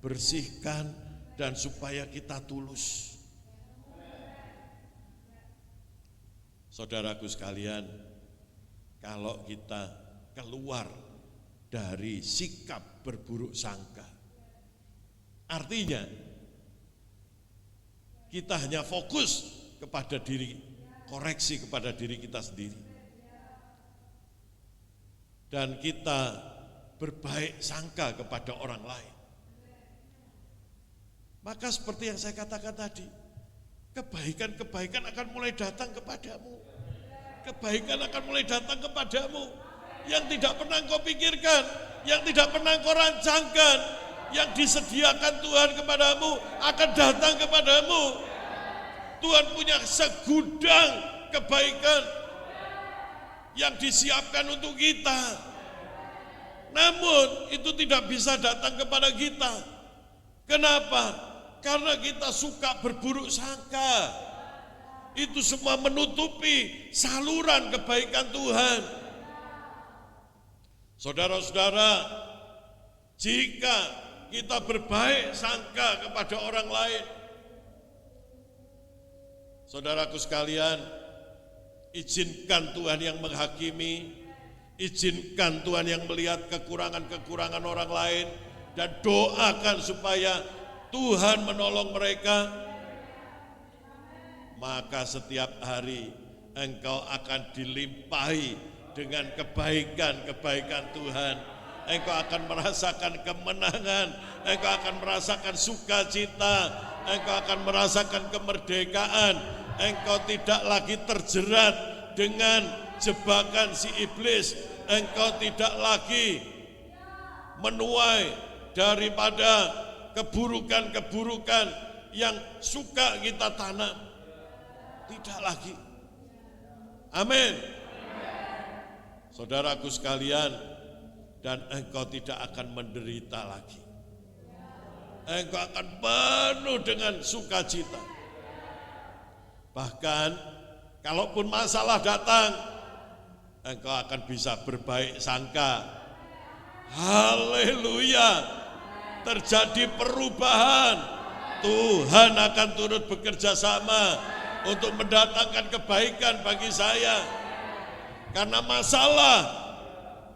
Bersihkan dan supaya kita tulus. Saudaraku sekalian, kalau kita keluar dari sikap berburuk sangka, artinya kita hanya fokus kepada diri, koreksi kepada diri kita sendiri, dan kita berbaik sangka kepada orang lain. Maka seperti yang saya katakan tadi, kebaikan-kebaikan akan mulai datang kepadamu. Kebaikan akan mulai datang kepadamu. Yang tidak pernah kau pikirkan, yang tidak pernah kau rancangkan, yang disediakan Tuhan kepadamu akan datang kepadamu. Tuhan punya segudang kebaikan yang disiapkan untuk kita. Namun itu tidak bisa datang kepada kita. Kenapa? Karena kita suka berburuk sangka. Itu semua menutupi saluran kebaikan Tuhan. Saudara-saudara, jika kita berbaik sangka kepada orang lain, saudaraku sekalian, izinkan Tuhan yang menghakimi, izinkan Tuhan yang melihat kekurangan-kekurangan orang lain, dan doakan supaya Tuhan menolong mereka. Maka setiap hari engkau akan dilimpahi dengan kebaikan-kebaikan Tuhan. Engkau akan merasakan kemenangan, engkau akan merasakan sukacita, engkau akan merasakan kemerdekaan. Engkau tidak lagi terjerat dengan jebakan si iblis. Engkau tidak lagi menuai daripada keburukan-keburukan yang suka kita tanam. Tidak lagi. Amin. Saudaraku sekalian, dan engkau tidak akan menderita lagi. Engkau akan penuh dengan sukacita. Bahkan, kalaupun masalah datang, engkau akan bisa berbaik sangka. Haleluya, terjadi perubahan. Tuhan akan turut bekerja sama untuk mendatangkan kebaikan bagi saya. Karena masalah,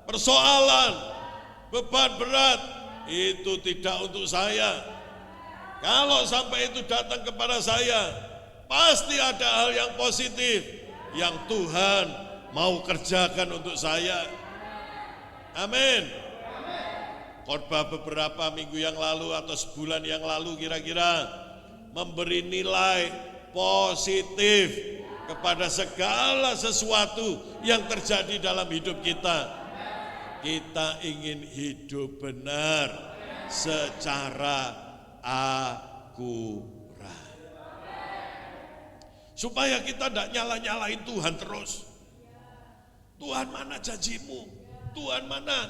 persoalan, beban berat, itu tidak untuk saya. Kalau sampai itu datang kepada saya, pasti ada hal yang positif yang Tuhan mau kerjakan untuk saya. Amin. Khotbah beberapa minggu yang lalu atau sebulan yang lalu kira-kira memberi nilai positif kepada segala sesuatu yang terjadi dalam hidup kita. Kita ingin hidup benar secara akurat. Supaya kita tidak nyala-nyalain Tuhan terus. Tuhan, mana janjimu? Tuhan, mana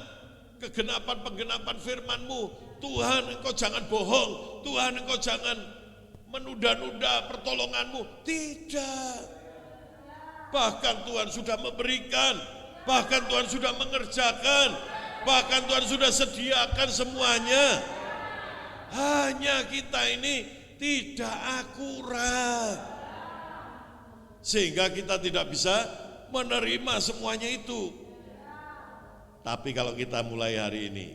kegenapan-penggenapan firman-Mu? Tuhan, engkau jangan bohong. Tuhan, engkau jangan menunda-nunda pertolongan-Mu. Tidak. Bahkan Tuhan sudah memberikan, bahkan Tuhan sudah mengerjakan, bahkan Tuhan sudah sediakan semuanya. Hanya kita ini tidak akurat, sehingga kita tidak bisa menerima semuanya itu. Tapi kalau kita mulai hari ini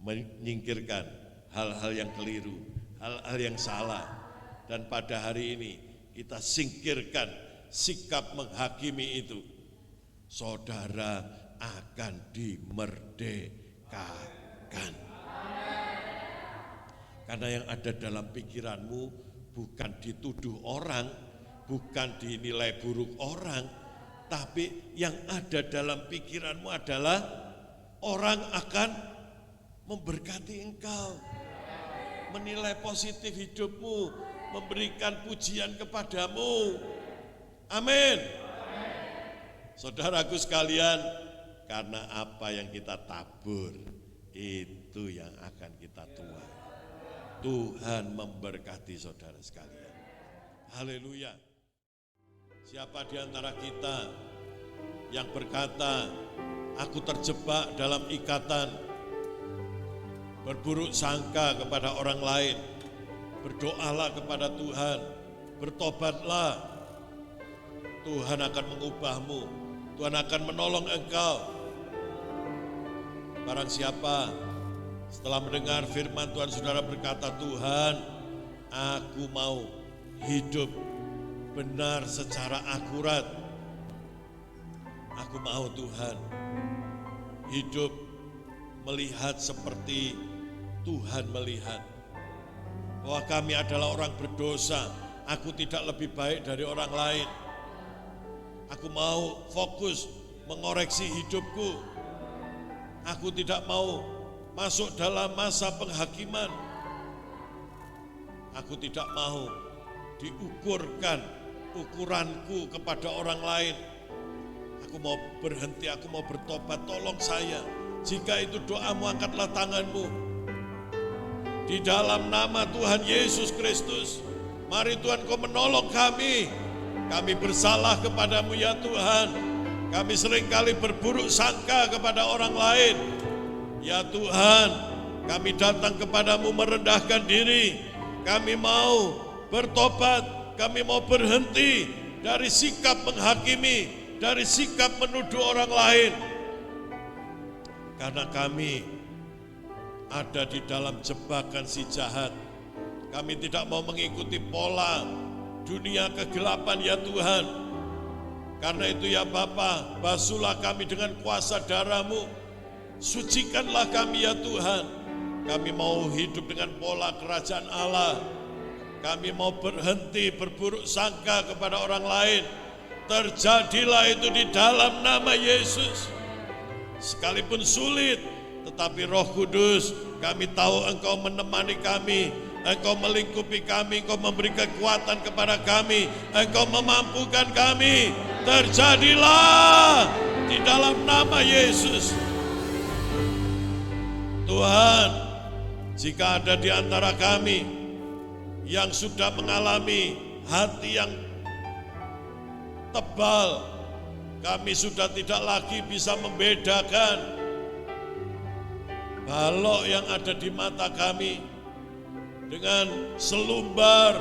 menyingkirkan hal-hal yang keliru, hal-hal yang salah, dan pada hari ini kita singkirkan sikap menghakimi itu, saudara akan dimerdekakan. Karena yang ada dalam pikiranmu bukan dituduh orang, bukan dinilai buruk orang, tapi yang ada dalam pikiranmu adalah orang akan memberkati engkau, menilai positif hidupmu, memberikan pujian kepadamu. Amin. Saudaraku sekalian, karena apa yang kita tabur, itu yang akan kita tuai. Tuhan memberkati saudara sekalian. Haleluya. Siapa di antara kita yang berkata, aku terjebak dalam ikatan berburuk sangka kepada orang lain, berdoalah kepada Tuhan, bertobatlah. Tuhan akan mengubahmu, Tuhan akan menolong engkau. Barang siapa setelah mendengar firman Tuhan saudara berkata, Tuhan, aku mau hidup benar secara akurat. Aku mau Tuhan hidup melihat seperti Tuhan melihat, bahwa kami adalah orang berdosa, aku tidak lebih baik dari orang lain. Aku mau fokus mengoreksi hidupku. Aku tidak mau masuk dalam masa penghakiman. Aku tidak mau diukurkan ukuranku kepada orang lain. Aku mau berhenti, aku mau bertobat, tolong saya. Jika itu doamu, angkatlah tanganmu. Di dalam nama Tuhan Yesus Kristus, mari Tuhan kau menolong kami. Kami bersalah kepadamu ya Tuhan. Kami seringkali berburuk sangka kepada orang lain. Ya Tuhan, kami datang kepadamu merendahkan diri. Kami mau bertobat, kami mau berhenti dari sikap menghakimi, dari sikap menuduh orang lain. Karena kami ada di dalam jebakan si jahat. Kami tidak mau mengikuti pola dunia kegelapan ya Tuhan. Karena itu ya Bapa, basuhlah kami dengan kuasa darah-Mu. Sucikanlah kami ya Tuhan. Kami mau hidup dengan pola kerajaan Allah. Kami mau berhenti berburuk sangka kepada orang lain. Terjadilah itu di dalam nama Yesus. Sekalipun sulit, tetapi Roh Kudus, kami tahu Engkau menemani kami, Engkau melingkupi kami, Engkau memberi kekuatan kepada kami, Engkau memampukan kami. Terjadilah di dalam nama Yesus. Tuhan, jika ada di antara kami yang sudah mengalami hati yang tebal, kami sudah tidak lagi bisa membedakan balok yang ada di mata kami dengan selumbar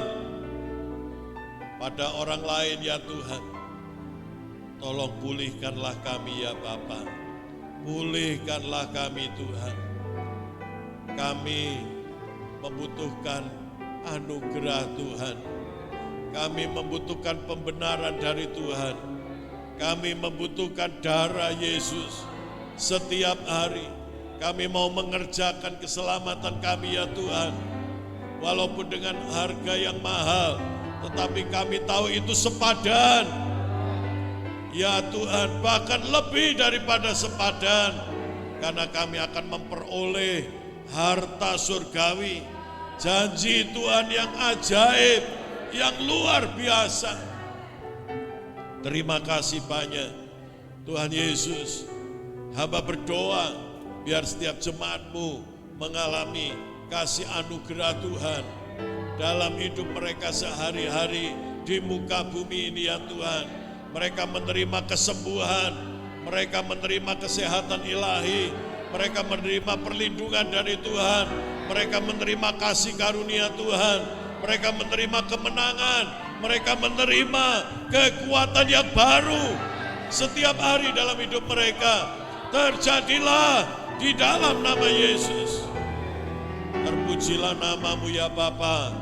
pada orang lain ya Tuhan. Tolong pulihkanlah kami ya Bapa. Pulihkanlah kami Tuhan. Kami membutuhkan anugerah Tuhan. Kami membutuhkan pembenaran dari Tuhan. Kami membutuhkan darah Yesus setiap hari. Kami mau mengerjakan keselamatan kami ya Tuhan. Walaupun dengan harga yang mahal, tetapi kami tahu itu sepadan. Ya Tuhan, bahkan lebih daripada sepadan. Karena kami akan memperoleh harta surgawi. Janji Tuhan yang ajaib, yang luar biasa. Terima kasih banyak Tuhan Yesus. Hamba berdoa biar setiap jemaat-Mu mengalami kasih anugerah Tuhan dalam hidup mereka sehari-hari di muka bumi ini ya Tuhan. Mereka menerima kesembuhan, mereka menerima kesehatan ilahi, mereka menerima perlindungan dari Tuhan, mereka menerima kasih karunia Tuhan, mereka menerima kemenangan, mereka menerima kekuatan yang baru setiap hari dalam hidup mereka. Terjadilah di dalam nama Yesus. Terpujilah nama-Mu ya Bapa.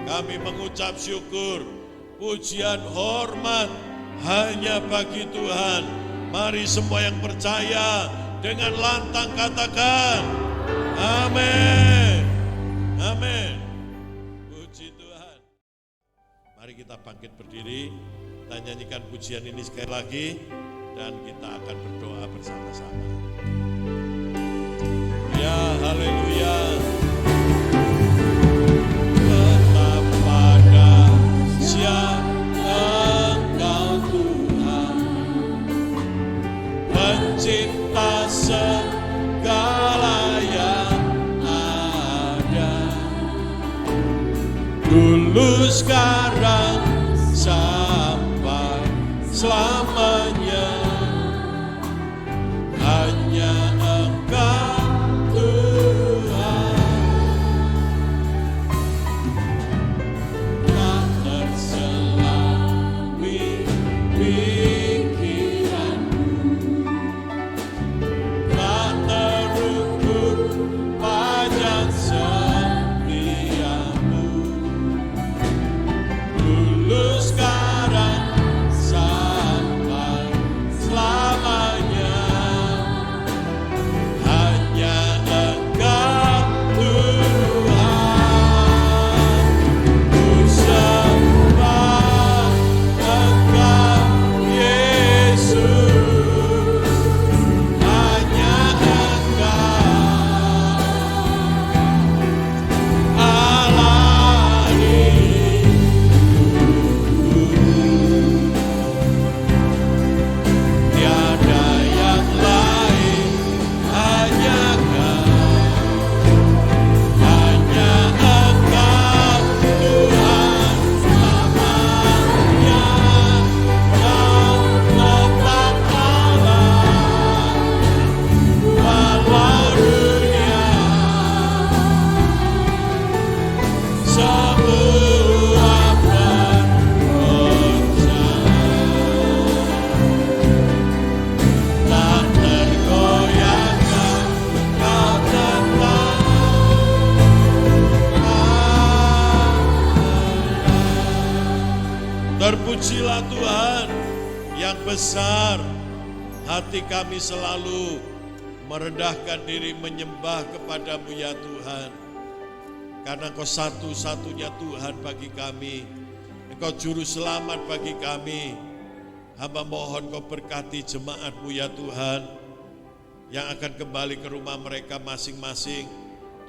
Kami mengucap syukur, pujian, hormat hanya bagi Tuhan. Mari semua yang percaya dengan lantang katakan amin. Amin. Puji Tuhan. Mari kita bangkit berdiri, kita nyanyikan pujian ini sekali lagi dan kita akan berdoa bersama-sama. Ya haleluya. Tetap pada siapa Engkau Tuhan, pencipta segala yang ada, dulu sekarang sampai selamanya. Hanya Engkau Tuhan, tak terselawi pikiranmu, tak terukur panjang setiamu, dulu sekarang sampai selamanya. Terpujilah Tuhan yang besar. Hati kami selalu merendahkan diri menyembah kepadamu ya Tuhan. Karena Engkau satu-satunya Tuhan bagi kami. Engkau juru selamat bagi kami. Hamba mohon Kau berkati jemaat-Mu ya Tuhan, yang akan kembali ke rumah mereka masing-masing.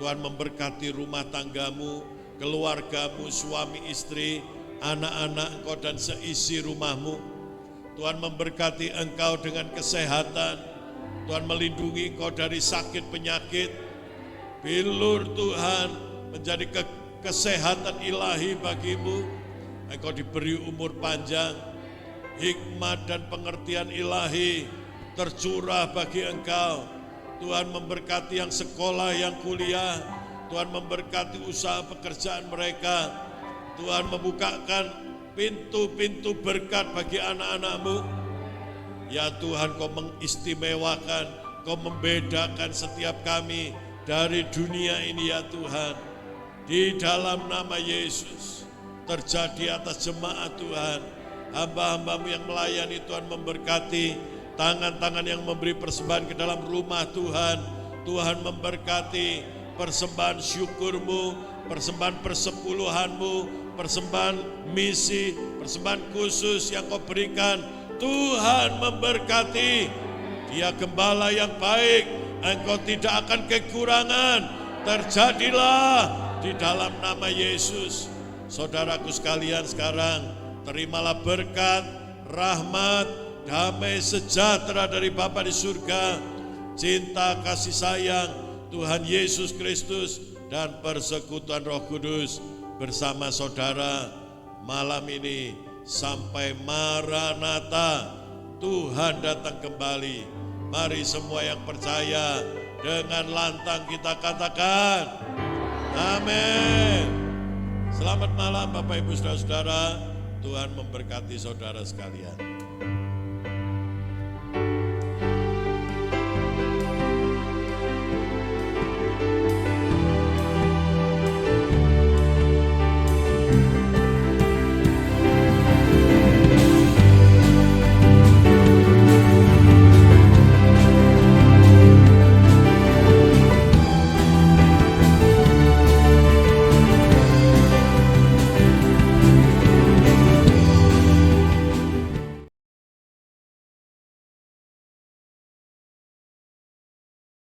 Tuhan memberkati rumah tanggamu, keluargamu, suami istri, anak-anak Engkau dan seisi rumahmu. Tuhan memberkati Engkau dengan kesehatan. Tuhan melindungi Engkau dari sakit penyakit. Bilur Tuhan menjadi kesehatan ilahi bagimu. Engkau diberi umur panjang, hikmat dan pengertian ilahi tercurah bagi Engkau. Tuhan memberkati yang sekolah, yang kuliah. Tuhan memberkati usaha pekerjaan mereka. Tuhan membukakan pintu-pintu berkat bagi anak-anak-Mu. Ya Tuhan, Kau mengistimewakan, Kau membedakan setiap kami dari dunia ini ya Tuhan. Di dalam nama Yesus terjadi atas jemaat Tuhan. Hamba-hamba-Mu yang melayani Tuhan memberkati, tangan-tangan yang memberi persembahan ke dalam rumah Tuhan. Tuhan memberkati persembahan syukur-Mu, persembahan persepuluhan-Mu, persembahan misi, persembahan khusus yang Kau berikan. Tuhan memberkati. Dia gembala yang baik, Engkau tidak akan kekurangan. Terjadilah di dalam nama Yesus. Saudaraku sekalian, sekarang terimalah berkat, rahmat, damai sejahtera dari Bapa di surga, cinta kasih sayang Tuhan Yesus Kristus dan persekutuan Roh Kudus bersama saudara malam ini sampai Maranatha, Tuhan datang kembali. Mari semua yang percaya dengan lantang kita katakan amin. Selamat malam Bapak Ibu Saudara-saudara, Tuhan memberkati saudara sekalian.